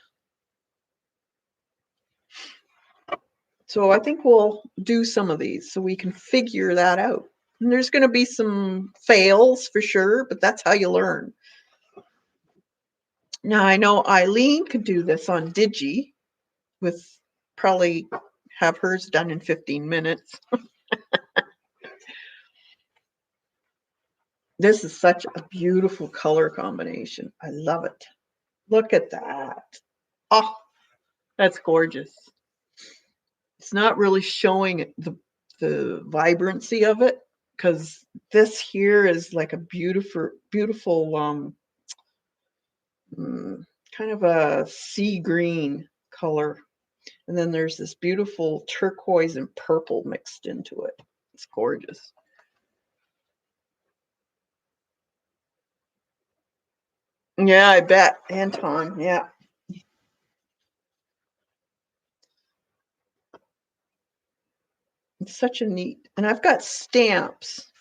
So I think we'll do some of these so we can figure that out. And there's going to be some fails for sure, but that's how you learn. Now I know Eileen could do this on Digi with probably have hers done in 15 minutes. This is such a beautiful color combination. I love it. Look at that. Oh, that's gorgeous. It's not really showing the vibrancy of it, because this here is like a beautiful kind of a sea green color, and then there's this beautiful turquoise and purple mixed into it. It's gorgeous. Yeah, I bet, Anton. Yeah, it's such a neat. And I've got stamps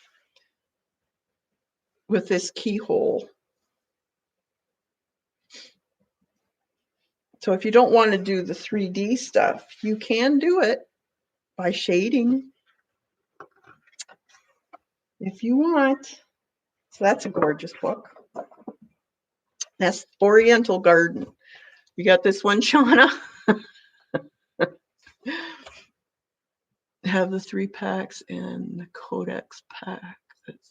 with this keyhole. So if you don't want to do the 3D stuff, you can do it by shading if you want. So that's a gorgeous book. That's Oriental Garden. You got this one, Shauna? have the 3-packs and the Codex pack. That's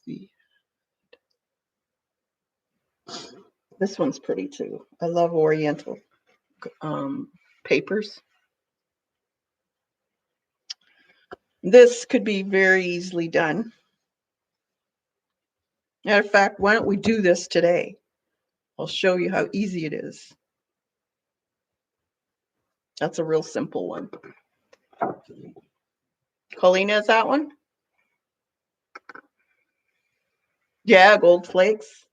this one's pretty too. I love oriental papers. This could be very easily done. Matter of fact, why don't we do this today? I'll show you how easy it is. That's a real simple one. Colleen has that one? Yeah, gold flakes.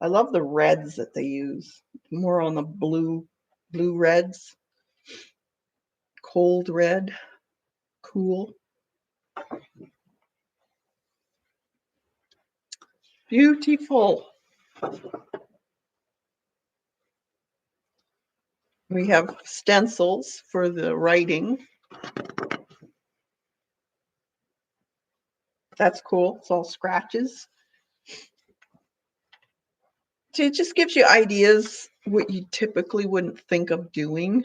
I love the reds that they use. More on the blue reds. Cold red. Cool. Beautiful. We have stencils for the writing. That's cool. It's all scratches. So it just gives you ideas what you typically wouldn't think of doing.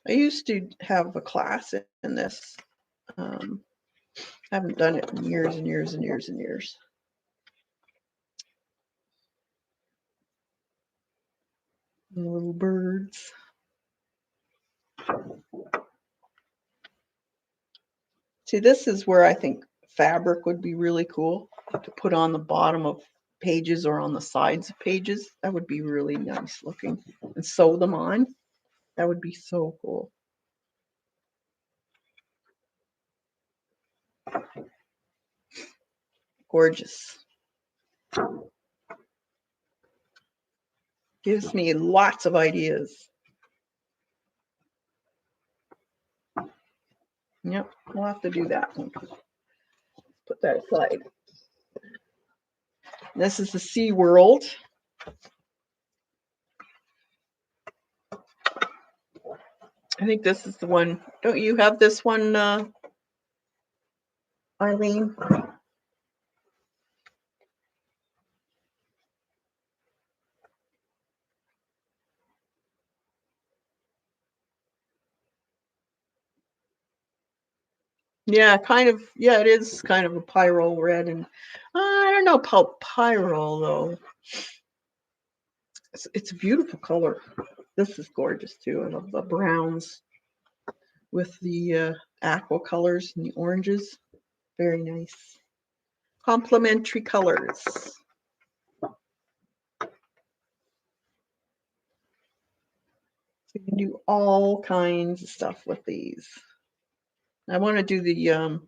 I used to have a class in this. Haven't done it in years and years and years and years. Little birds. See, this is where I think fabric would be really cool to put on the bottom of pages or on the sides of pages. That would be really nice looking. And sew them on. That would be so cool. Gorgeous. Gives me lots of ideas. Yep, we'll have to do that one. Put that aside. This is the Sea World. I think this is the one. Don't you have this one, Eileen? Yeah, kind of. Yeah, it is kind of a pyro red, and I don't know about pyro though. It's a beautiful color. This is gorgeous too. I love the browns with the aqua colors and the oranges. Very nice. Complementary colors. So you can do all kinds of stuff with these. I want to do the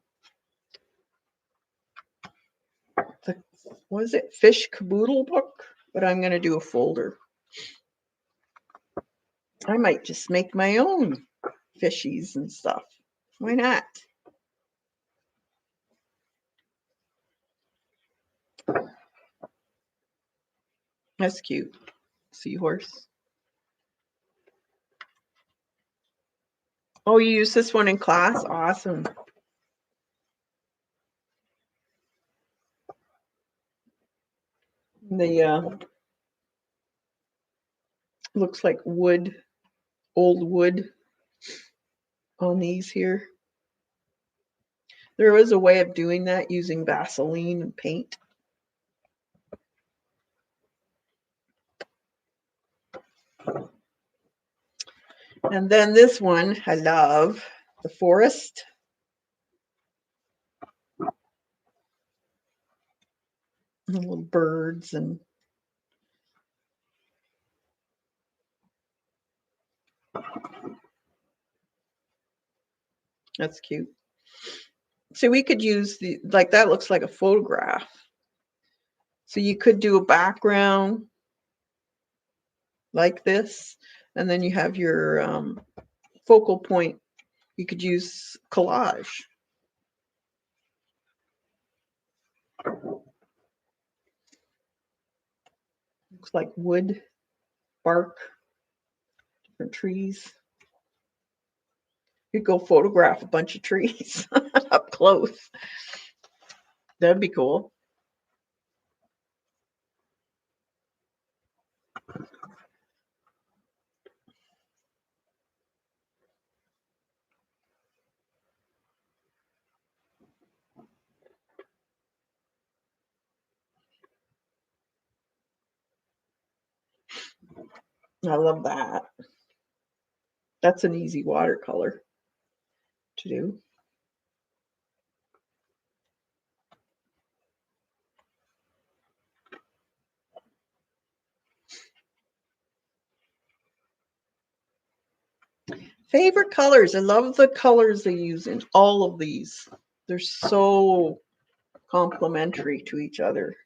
what is it? Fish Caboodle book, but I'm going to do a folder. I might just make my own fishies and stuff. Why not? That's cute. Seahorse. Oh, you use this one in class? Awesome. The looks like wood, old wood on these here. There is a way of doing that using Vaseline and paint. And then this one I love, the forest. Little birds and that's cute. So we could use the, like that looks like a photograph. So you could do a background like this, and then you have your focal point. You could use collage. Looks like wood, bark, different trees. You could go photograph a bunch of trees up close. That'd be cool. I love that. That's an easy watercolor to do. Favorite colors. I love the colors they use in all of these. They're so complementary to each other.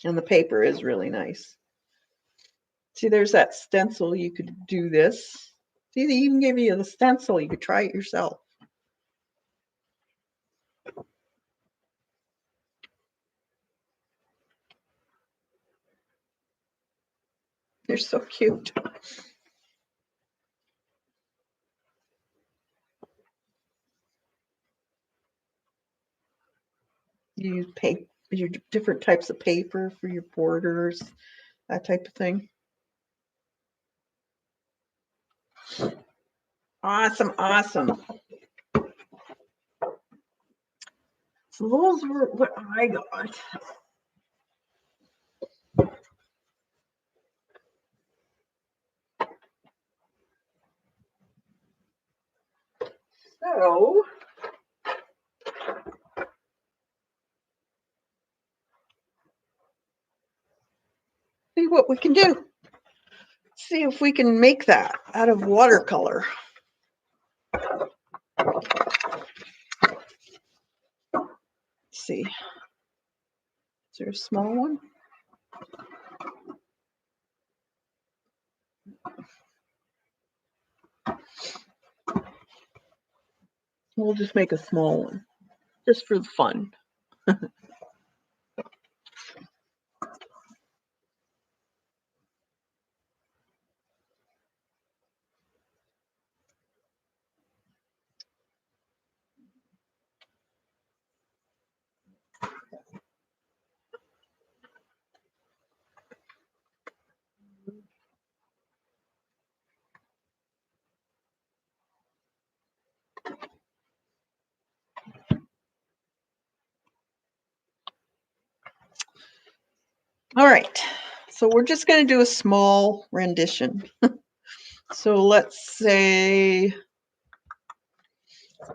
And the paper is really nice. See, there's that stencil. You could do this. See, they even give you the stencil. You could try it yourself. They're so cute. You use paper, your different types of paper for your borders, that type of thing. Awesome, awesome. So those were what I got. So see what we can do. See if we can make that out of watercolor. Let's see. Is there a small one? We'll just make a small one, just for the fun. All right, so we're just going to do a small rendition. So let's say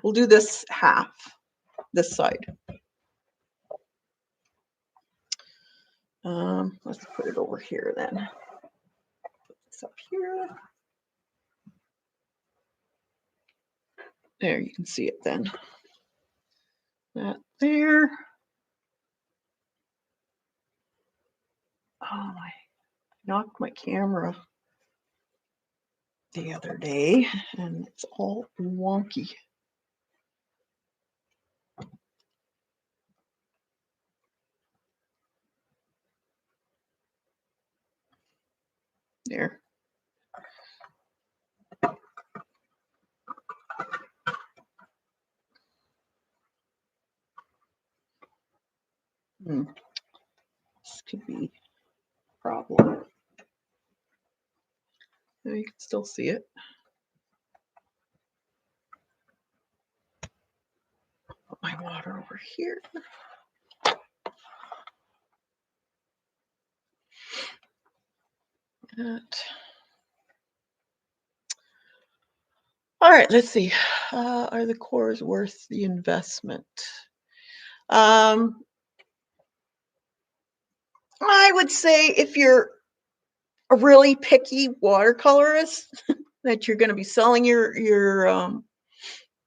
we'll do this half, this side. Let's put it over here then. Put this up here. There, you can see it then. That there. Oh, I knocked my camera the other day and it's all wonky. There. This could be a problem. Now you can still see it. Put my water over here. That. All right, let's see. Are the cores worth the investment? I would say if you're a really picky watercolorist that you're going to be selling your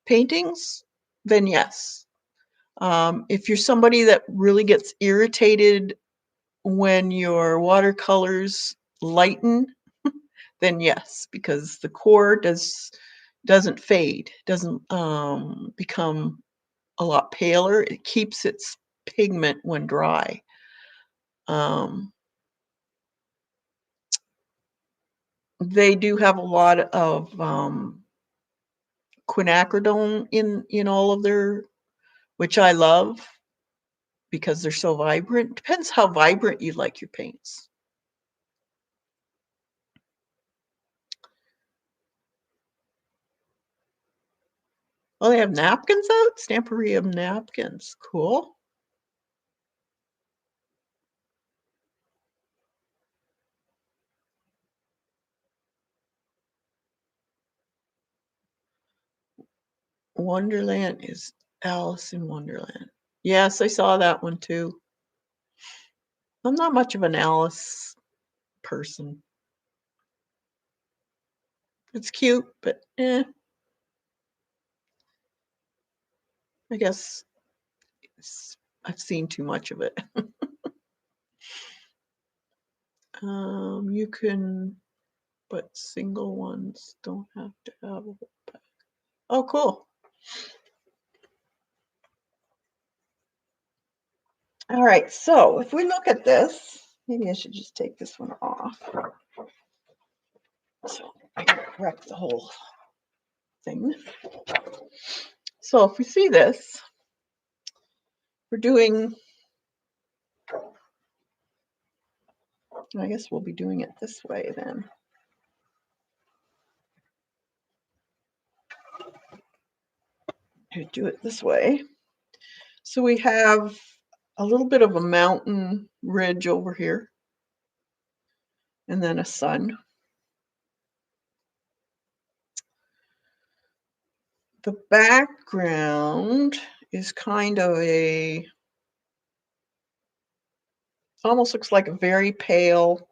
paintings, then yes. If you're somebody that really gets irritated when your watercolors lighten, then yes, because the core doesn't fade, doesn't become a lot paler. It keeps its pigment when dry. They do have a lot of quinacridone in all of their, which I love because they're so vibrant. Depends how vibrant you like your paints. Oh, they have napkins out? Stamperium napkins. Cool. Wonderland is Alice in Wonderland. Yes, I saw that one too. I'm not much of an Alice person. It's cute, but I guess I've seen too much of it. You can, but single ones don't have to have a whole pack. Oh, cool. All right, so if we look at this, maybe I should just take this one off. So I can wreck the whole thing. So if we see this, we're doing, I guess we'll be doing it this way then. I do it this way. So we have a little bit of a mountain ridge over here, and then a sun. The background is kind of almost looks like a very pale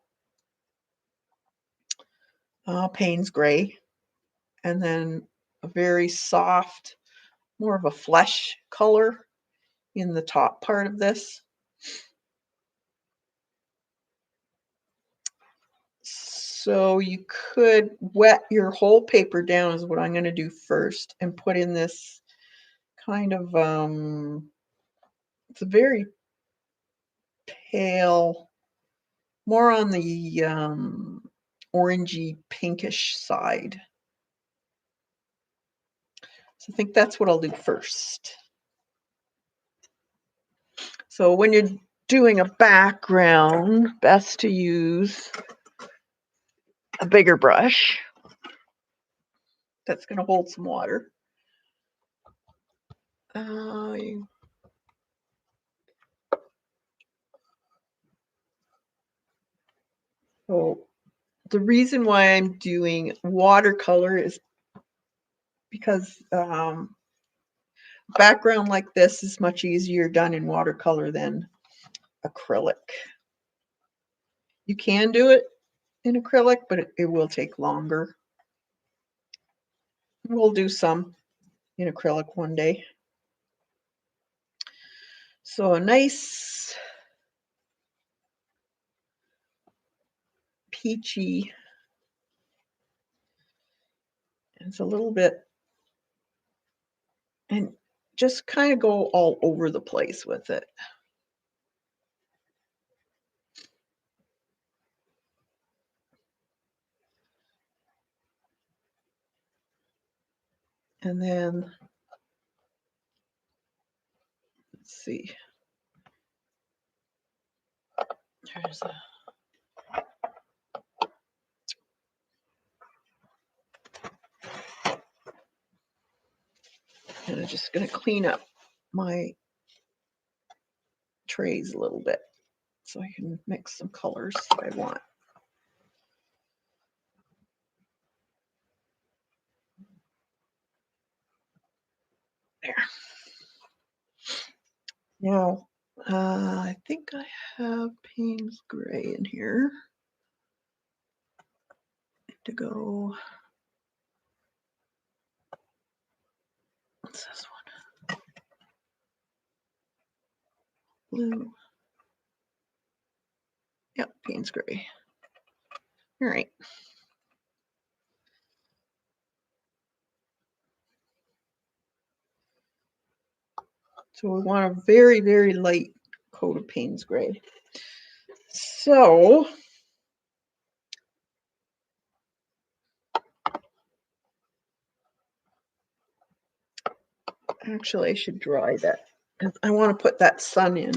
Payne's gray, and then a very soft, more of a flesh color in the top part of this. So you could wet your whole paper down is what I'm going to do first, and put in this kind of, it's a very pale, more on the orangey pinkish side. So I think that's what I'll do first. So when you're doing a background, best to use a bigger brush that's going to hold some water. So the reason why I'm doing watercolor is because background like this is much easier done in watercolor than acrylic. You can do it in acrylic, but it will take longer. We'll do some in acrylic one day. So a nice peachy, it's a little bit, and just kind of go all over the place with it. And then, let's see. There's a, and I'm just going to clean up my trays a little bit so I can mix some colors that I want. There. Now, I think I have Payne's Gray in here to go. What's this one? Blue. Yep, Payne's Gray. All right. So we want a very, very light coat of Payne's Gray. So actually I should dry that. I want to put that sun in.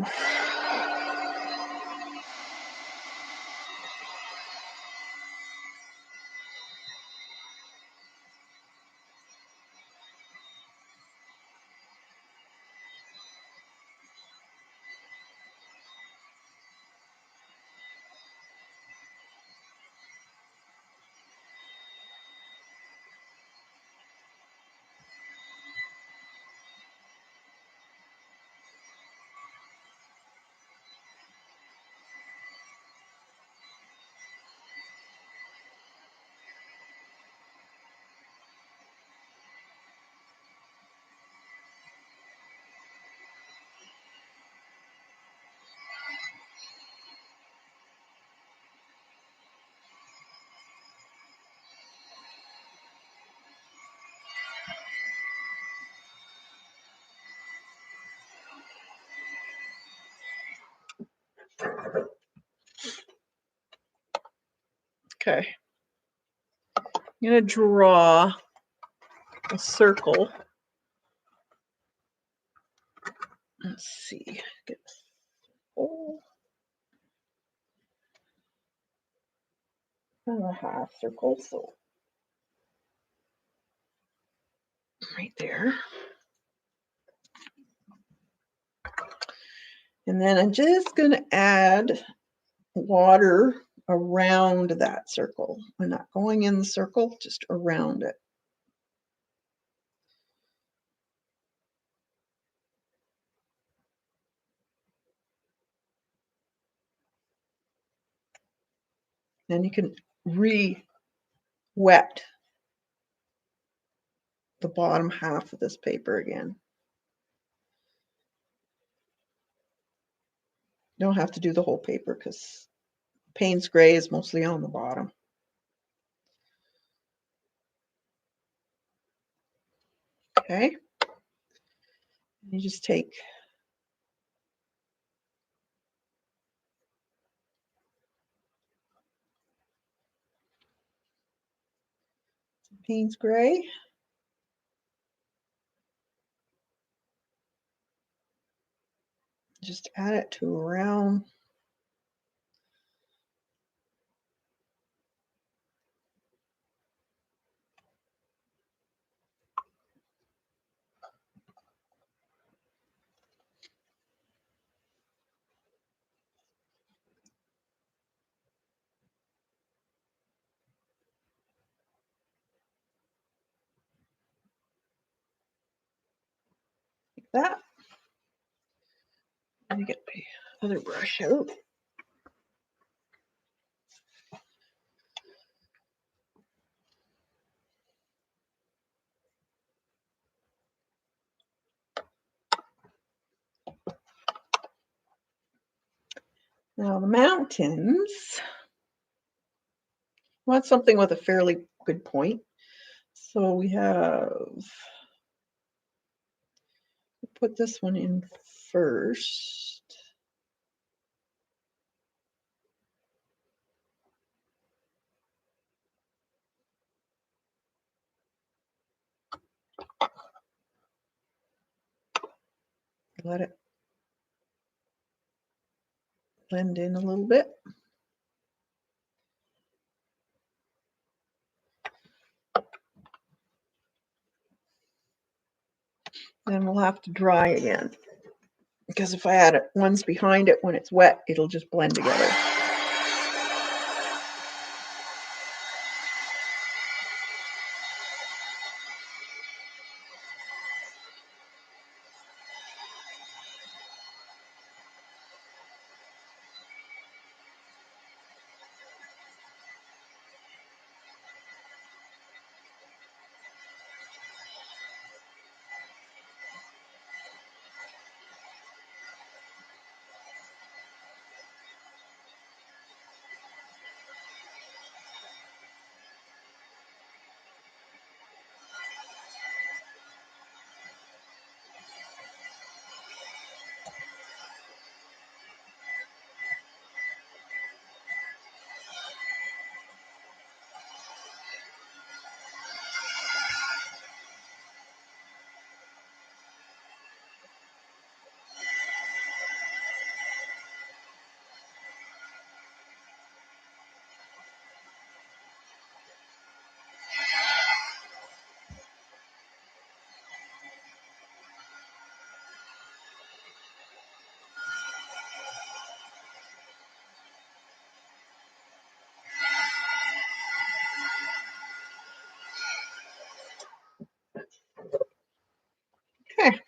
Okay. I'm gonna draw a circle. Let's see. Get hole. And a half circle, so right there. And then I'm just gonna add water around that circle. I'm not going in the circle, just around it. Then you can re-wet the bottom half of this paper again. You don't have to do the whole paper because Payne's gray is mostly on the bottom. Okay. You just take some Payne's gray. Just add it to around. Like that. Let me get the other brush out. Now the mountains, want something with a fairly good point. So we have, put this one in first. Let it blend in a little bit. Then we'll have to dry again, because if I add it ones behind it when it's wet, it'll just blend together. Okay.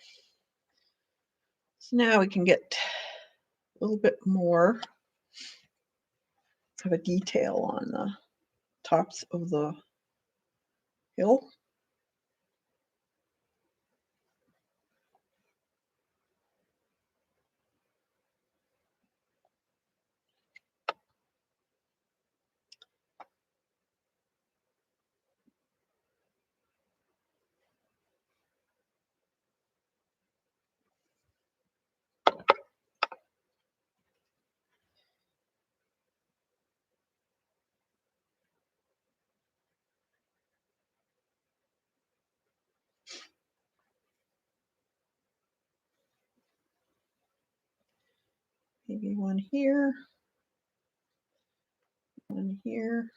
So now we can get a little bit more of a detail on the tops of the hill. Maybe one here, one here.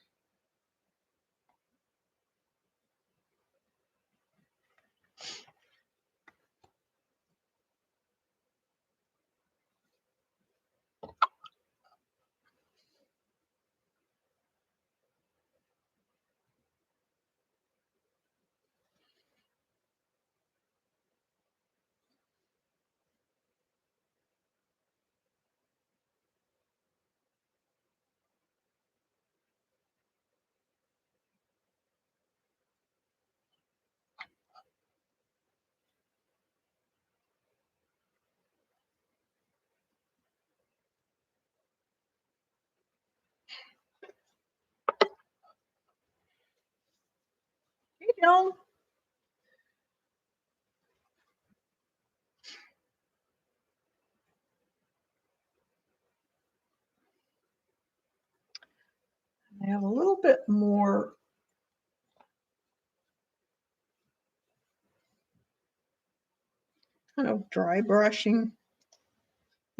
Hey, Dylan. I have a little bit more kind of dry brushing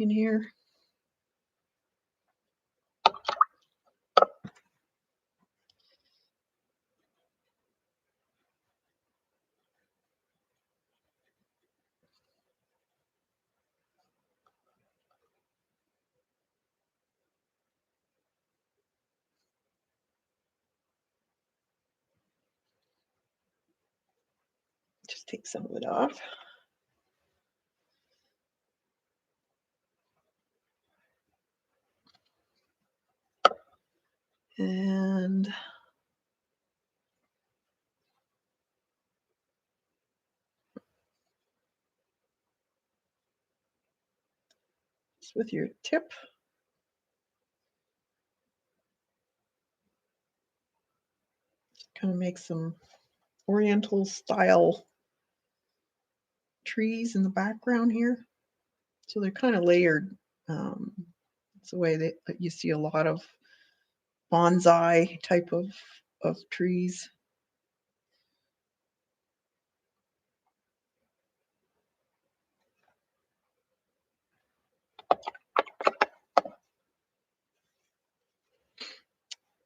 in here. Just take some of it off. And just with your tip, kind of make some oriental style trees in the background here. So they're kind of layered. It's the way that you see a lot of bonsai type of trees.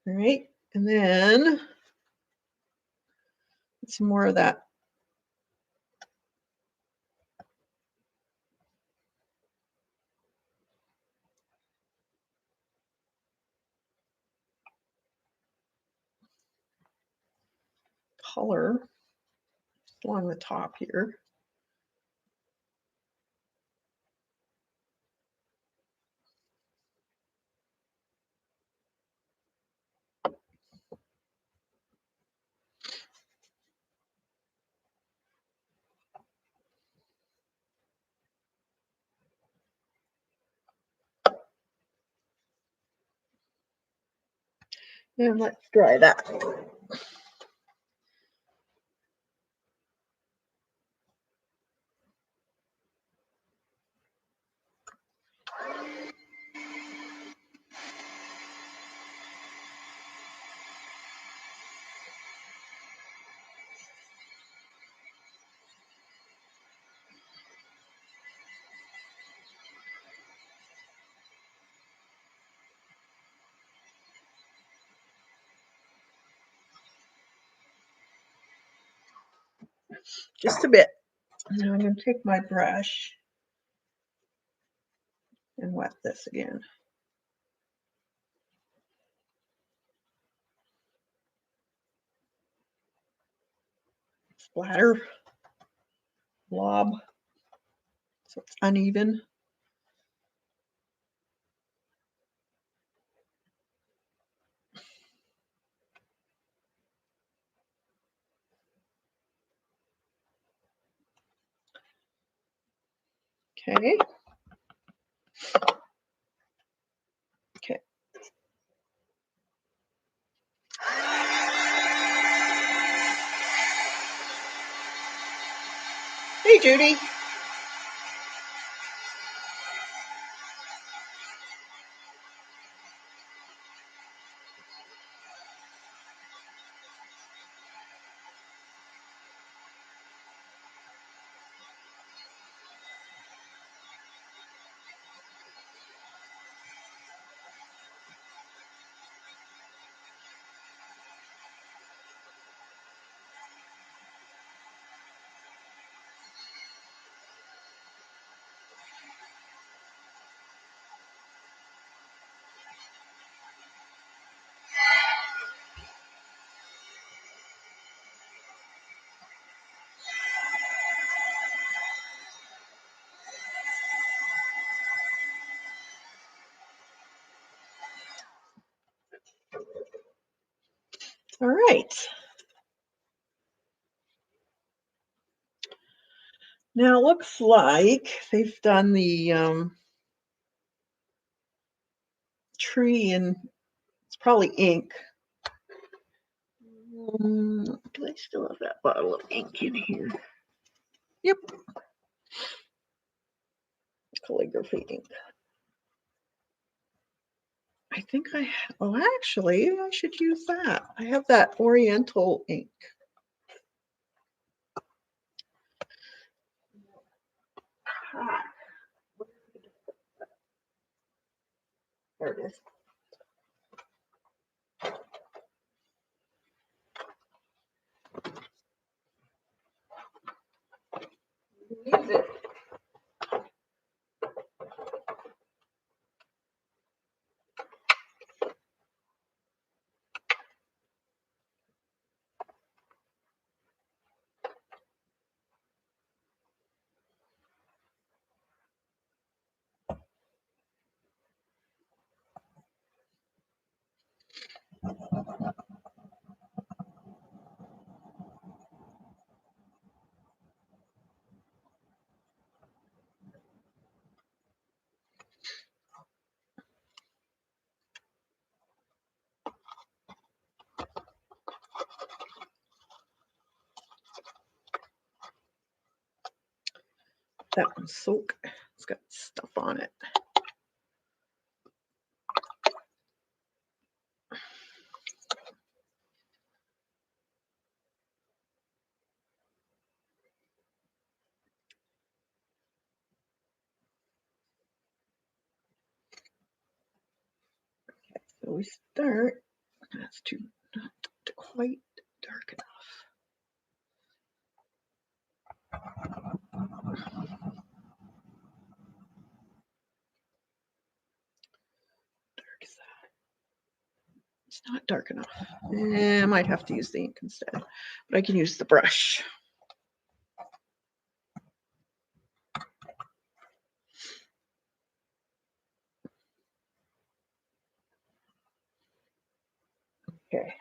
All right, and then some more of that color along the top here. And let's dry that. Just a bit. Now I'm going to take my brush and wet this again. Splatter, blob, so it's uneven. Okay. Okay. Hey, Judy. All right. Now it looks like they've done the tree, and it's probably ink. Do I still have that bottle of ink in here? Yep. Calligraphy ink. I think oh, actually, I should use that. I have that oriental ink. There it is. Use it. That one's soak. It's got stuff on it. So we start. That's not quite dark enough. Dark is that? It's not dark enough. I might have to use the ink instead, but I can use the brush. Okay.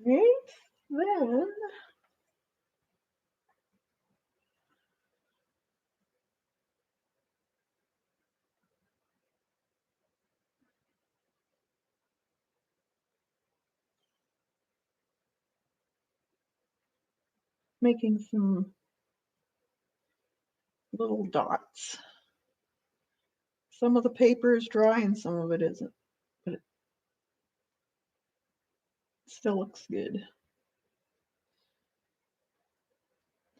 Right, then making some little dots. Some of the paper is dry and some of it isn't, but it still looks good.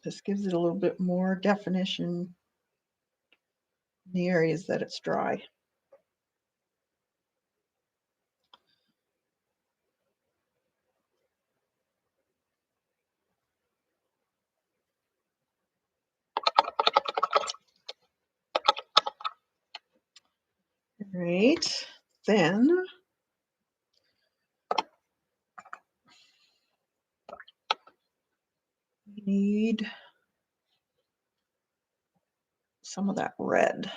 Just gives it a little bit more definition in the areas that it's dry. Right, then we need some of that red.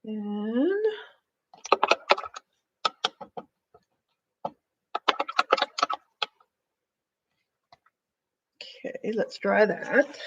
Then okay, let's try that.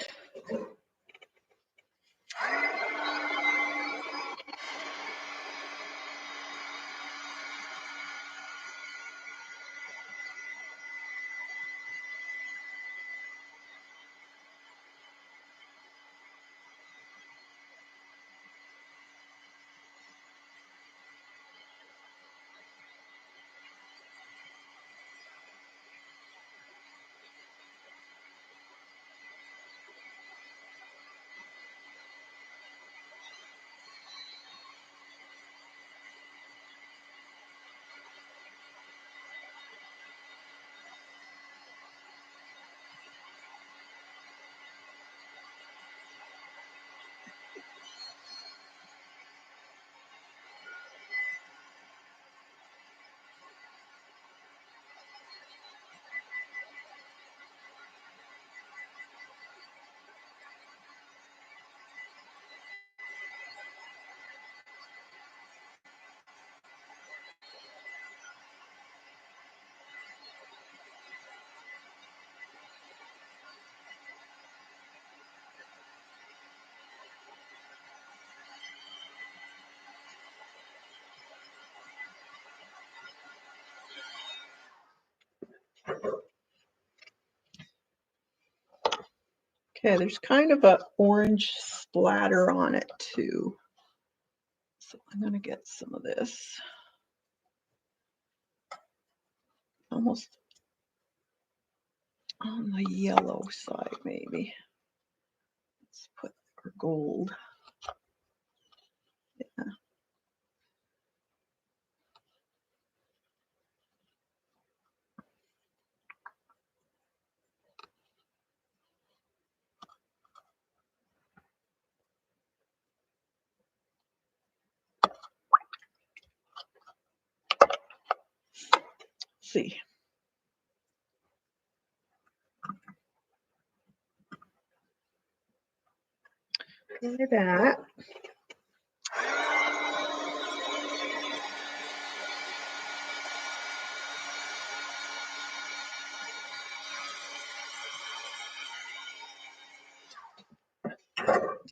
Okay, there's kind of an orange splatter on it too. So I'm going to get some of this. Almost on the yellow side, maybe. Let's put our gold. Yeah. See. Look at that.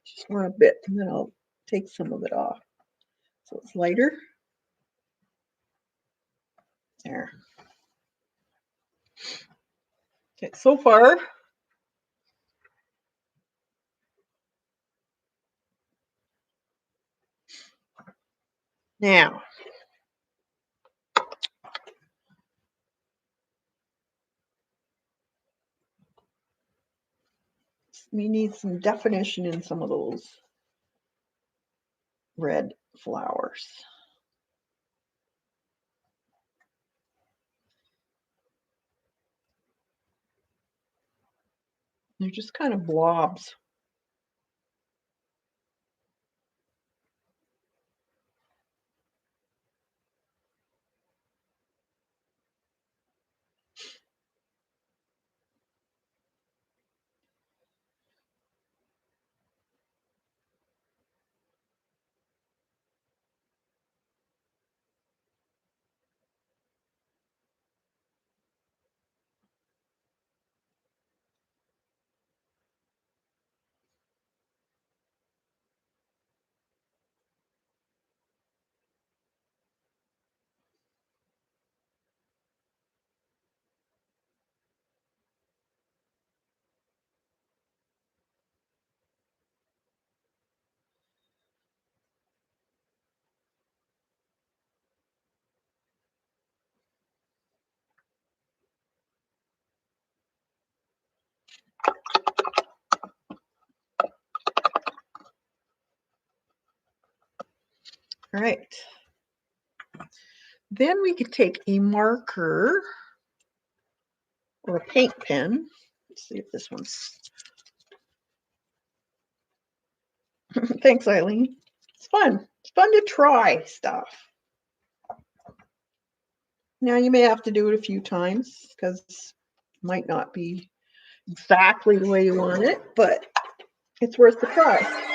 Just want a bit, and then I'll take some of it off. So it's lighter. There. Okay, so far. Now. We need some definition in some of those red flowers. They're just kind of blobs. All right. Then we could take a marker or a paint pen. Let's see if this one's. Thanks, Eileen. It's fun. It's fun to try stuff. Now you may have to do it a few times because it might not be exactly the way you want it, but it's worth the try.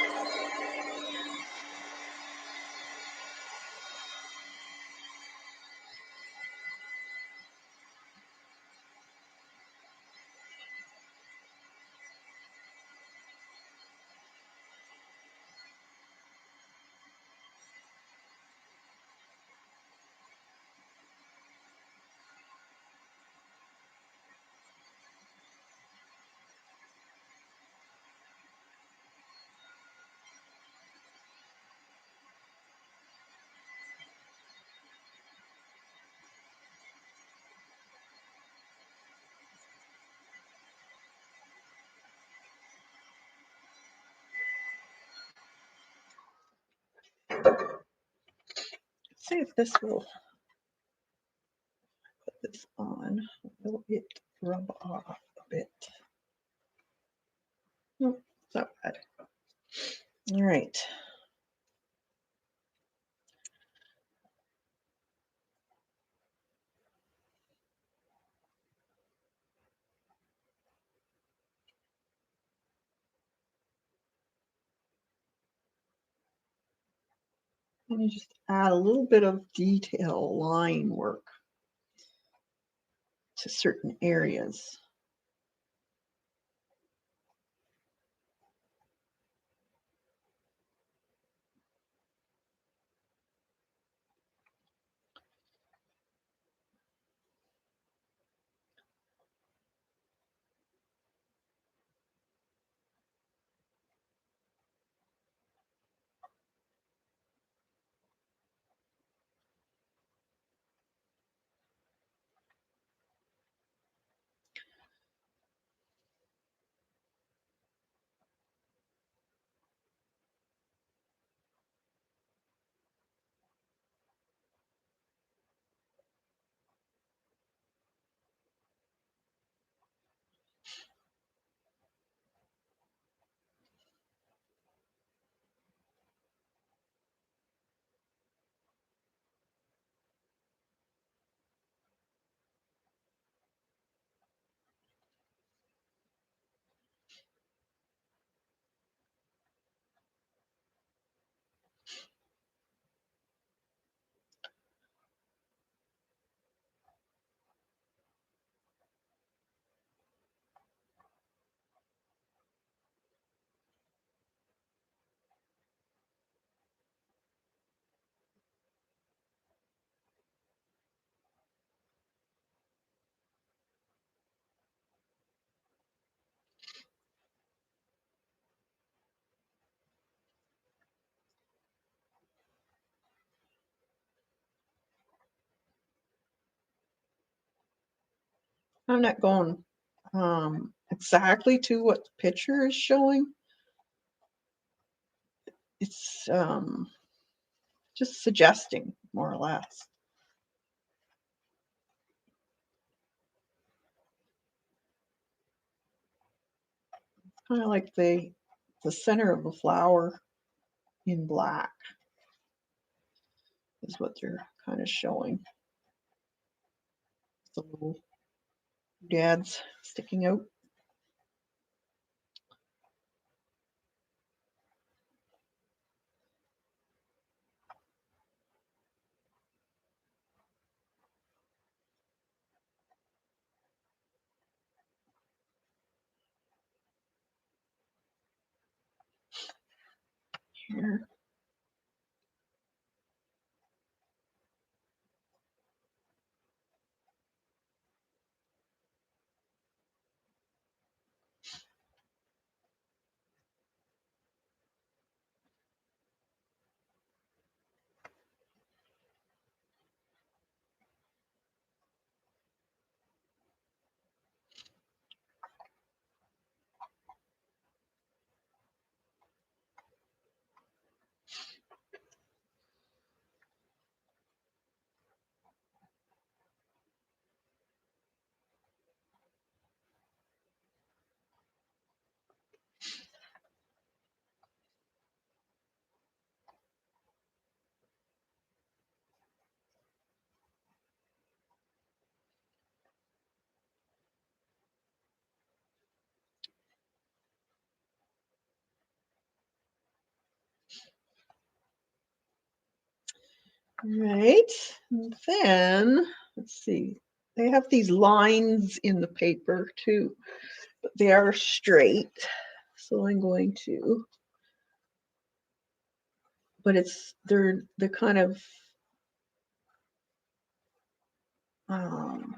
See if this will put this on. Will it rub off a bit? Nope, it's not bad. All right. Let me just add a little bit of detail line work to certain areas. I'm not going exactly to what the picture is showing. It's just suggesting, more or less. Kind of like the center of the flower in black is what they're kind of showing. The little dads sticking out. Here. Right. And then, let's see, they have these lines in the paper too, but they are straight. So I'm going to, but they're kind of, um,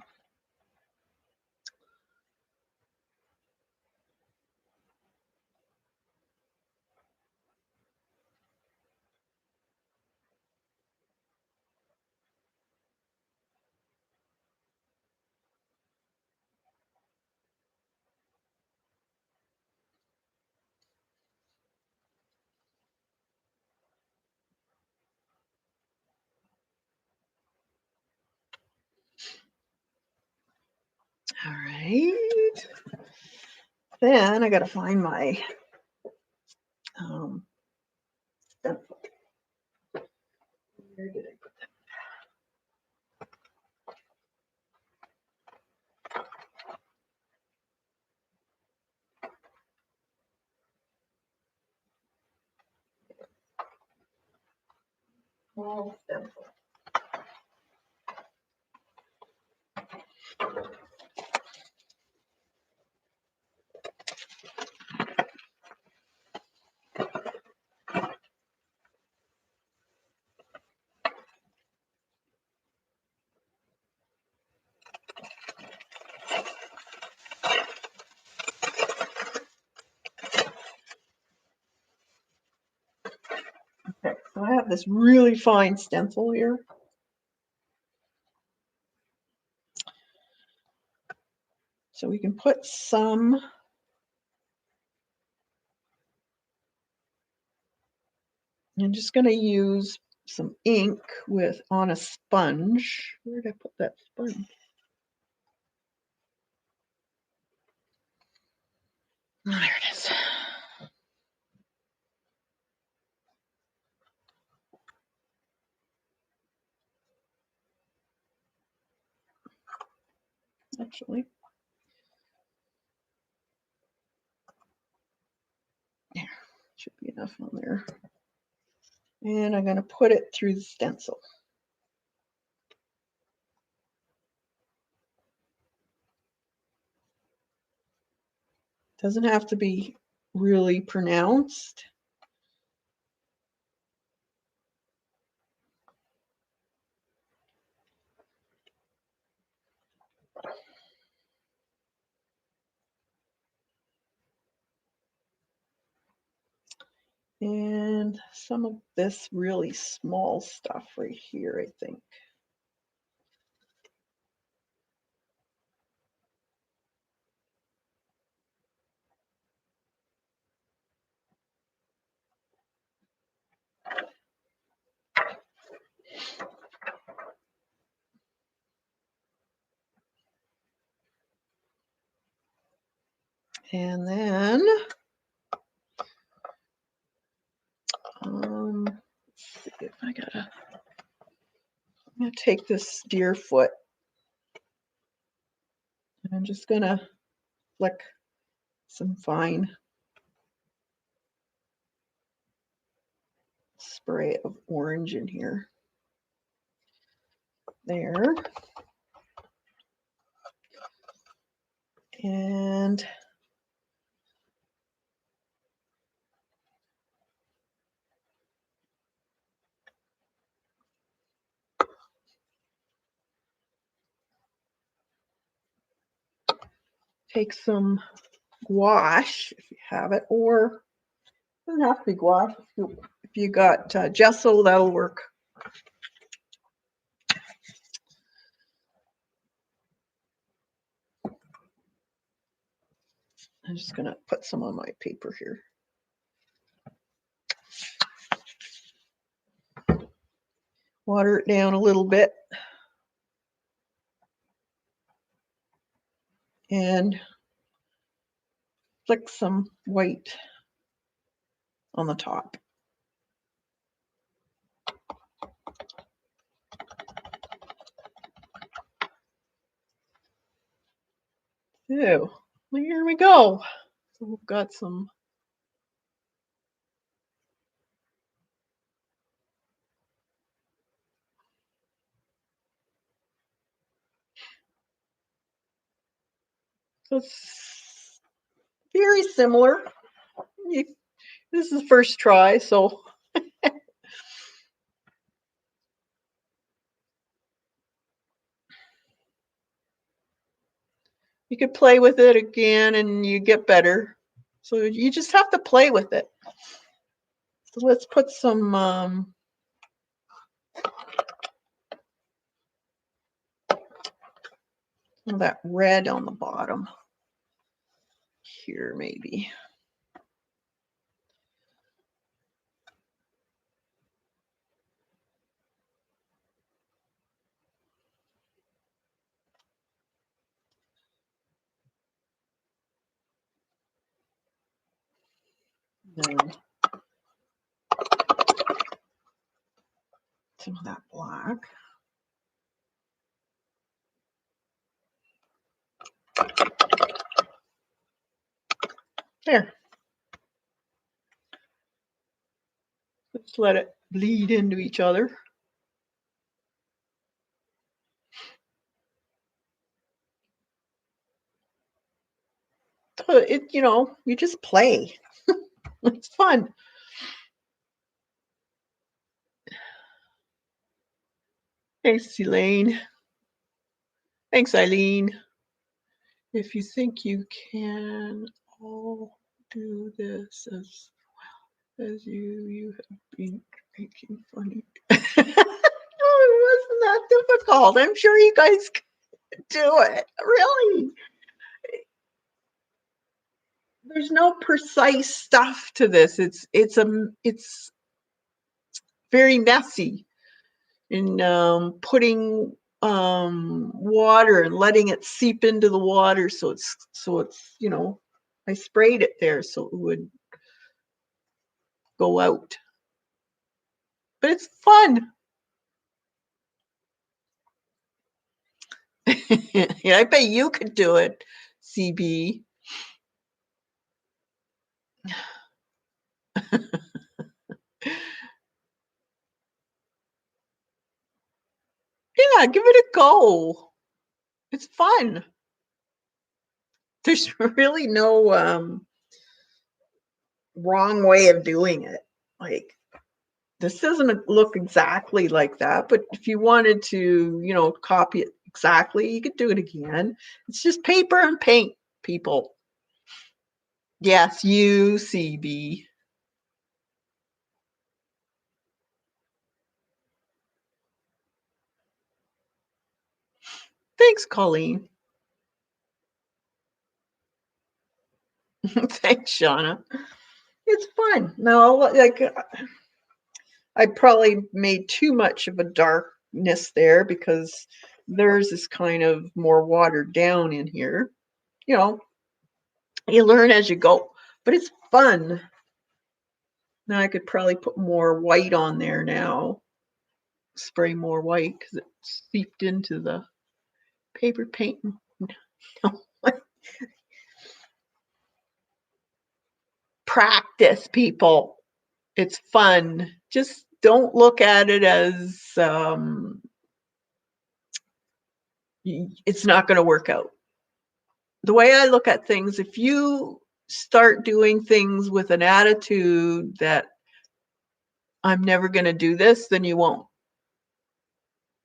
all right. Then I got to find my stencil. Where did I put that? Small stencil. Okay, so I have this really fine stencil here. So we can put some, I'm just going to use some ink on a sponge. Where did I put that sponge? Oh, there it is. Actually, there should be enough on there. And I'm going to put it through the stencil. Doesn't have to be really pronounced. And some of this really small stuff right here, I think. And then let's see if I'm gonna take this deer foot and I'm just gonna flick some fine spray of orange in here. There. And take some gouache if you have it, or it doesn't have to be gouache. If you got gesso, that'll work. I'm just gonna put some on my paper here. Water it down a little bit. And flick some white on the top. So here we go. So we've got some so it's very similar. This is the first try, so you could play with it again and you get better. So you just have to play with it. So let's put some of that red on the bottom here, maybe. Then some of that black. There. Let's let it bleed into each other. So you just play. It's fun. Thanks, Elaine. Thanks, Eileen. If you think you can all do this as well as you have been making funny. Oh, it wasn't that difficult. I'm sure you guys can do it. Really. There's no precise stuff to this. It's very messy in putting water and letting it seep into the water. So it's I sprayed it there so it would go out. But it's fun. Yeah, I bet you could do it, CB. Yeah, give it a go. It's fun. There's really no wrong way of doing it. Like, this doesn't look exactly like that, but if you wanted to, copy it exactly, you could do it again. It's just paper and paint, people. Yes, UCB. Thanks, Colleen. Thanks, Shauna. It's fun. No, like I probably made too much of a darkness there because theirs is kind of more watered down in here. You know, You learn as you go, but it's fun. Now I could probably put more white on there now, spray more white because it seeped into the paper paint. Practice, people. It's fun. Just don't look at it as it's not going to work out. The way I look at things, if you start doing things with an attitude that I'm never going to do this, then you won't.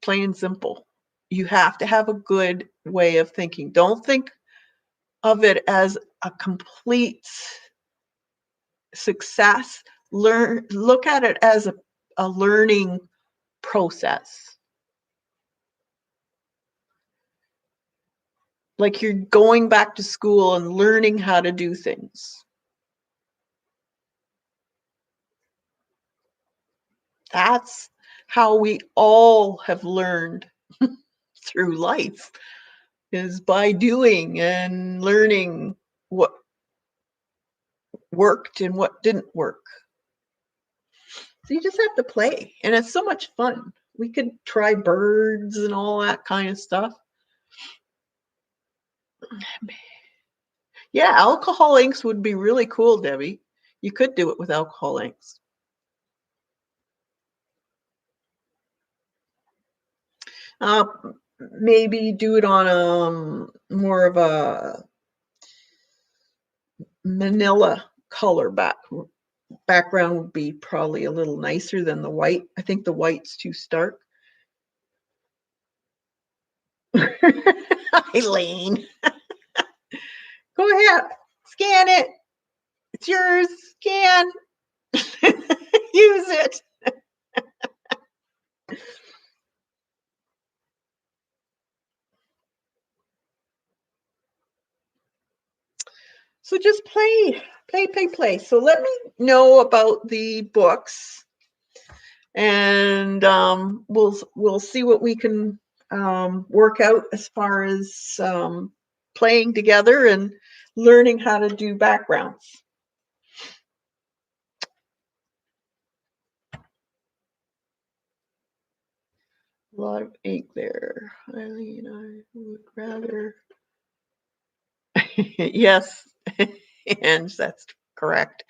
Plain and simple. You have to have a good way of thinking. Don't think of it as a complete success. Look at it as a learning process. Like you're going back to school and learning how to do things. That's how we all have learned through life, is by doing and learning what worked and what didn't work. So you just have to play, and it's so much fun. We could try birds and all that kind of stuff. Yeah, alcohol inks would be really cool, Debbie. You could do it with alcohol inks. Uh, Maybe do it on more of a manila color background would be probably a little nicer than the white. I think the white's too stark. Eileen, go ahead, scan it. It's yours. Scan. Use it. So just play, play, play, play. So let me know about the books, and we'll see what we can work out as far as playing together and learning how to do backgrounds. A lot of ink there, Eileen. I would rather. Yes, and that's correct.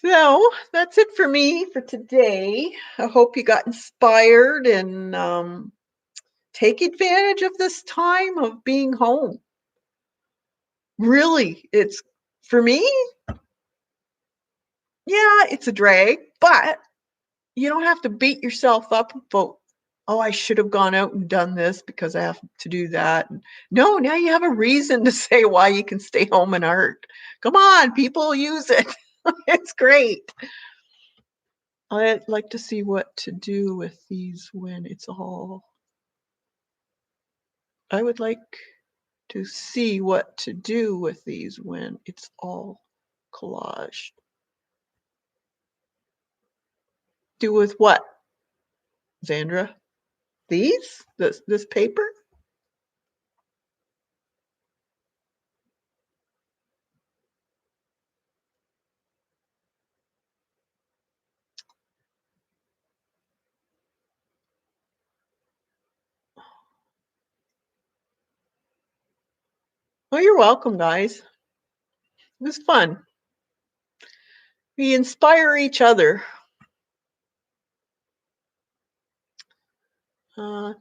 So that's it for me for today. I hope you got inspired and take advantage of this time of being home. Really, it's for me, yeah, it's a drag, but you don't have to beat yourself up about, oh, I should have gone out and done this because I have to do that. No, now you have a reason to say why you can stay home and art. Come on, people, use it. It's great. I'd like to see what to do with these when it's all. I would like to see what to do with these when it's all collaged. Do with what, Zandra? These? This paper? Oh, you're welcome, guys. It was fun. We inspire each other. Uh,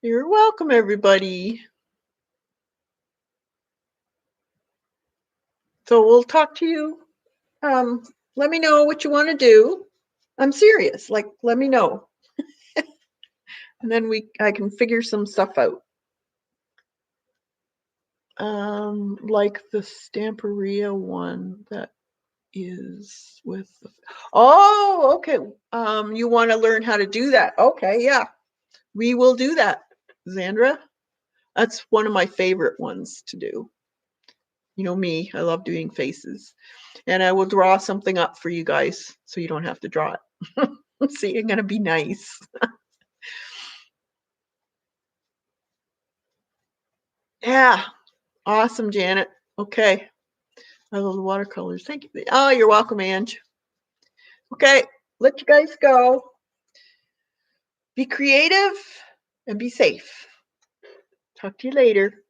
you're welcome, everybody. So we'll talk to you. Let me know what you want to do. I'm serious. Like, let me know, and then I can figure some stuff out. Like the Stamperia one that is with the, oh, okay. You want to learn how to do that? Okay, yeah, we will do that, Zandra. That's one of my favorite ones to do. You know me, I love doing faces. And I will draw something up for you guys so you don't have to draw it. See, I'm gonna be nice. Yeah, awesome, Janet. Okay, I love the watercolors. Thank you. Oh, you're welcome, Ange. Okay, let you guys go. Be creative and be safe. Talk to you later.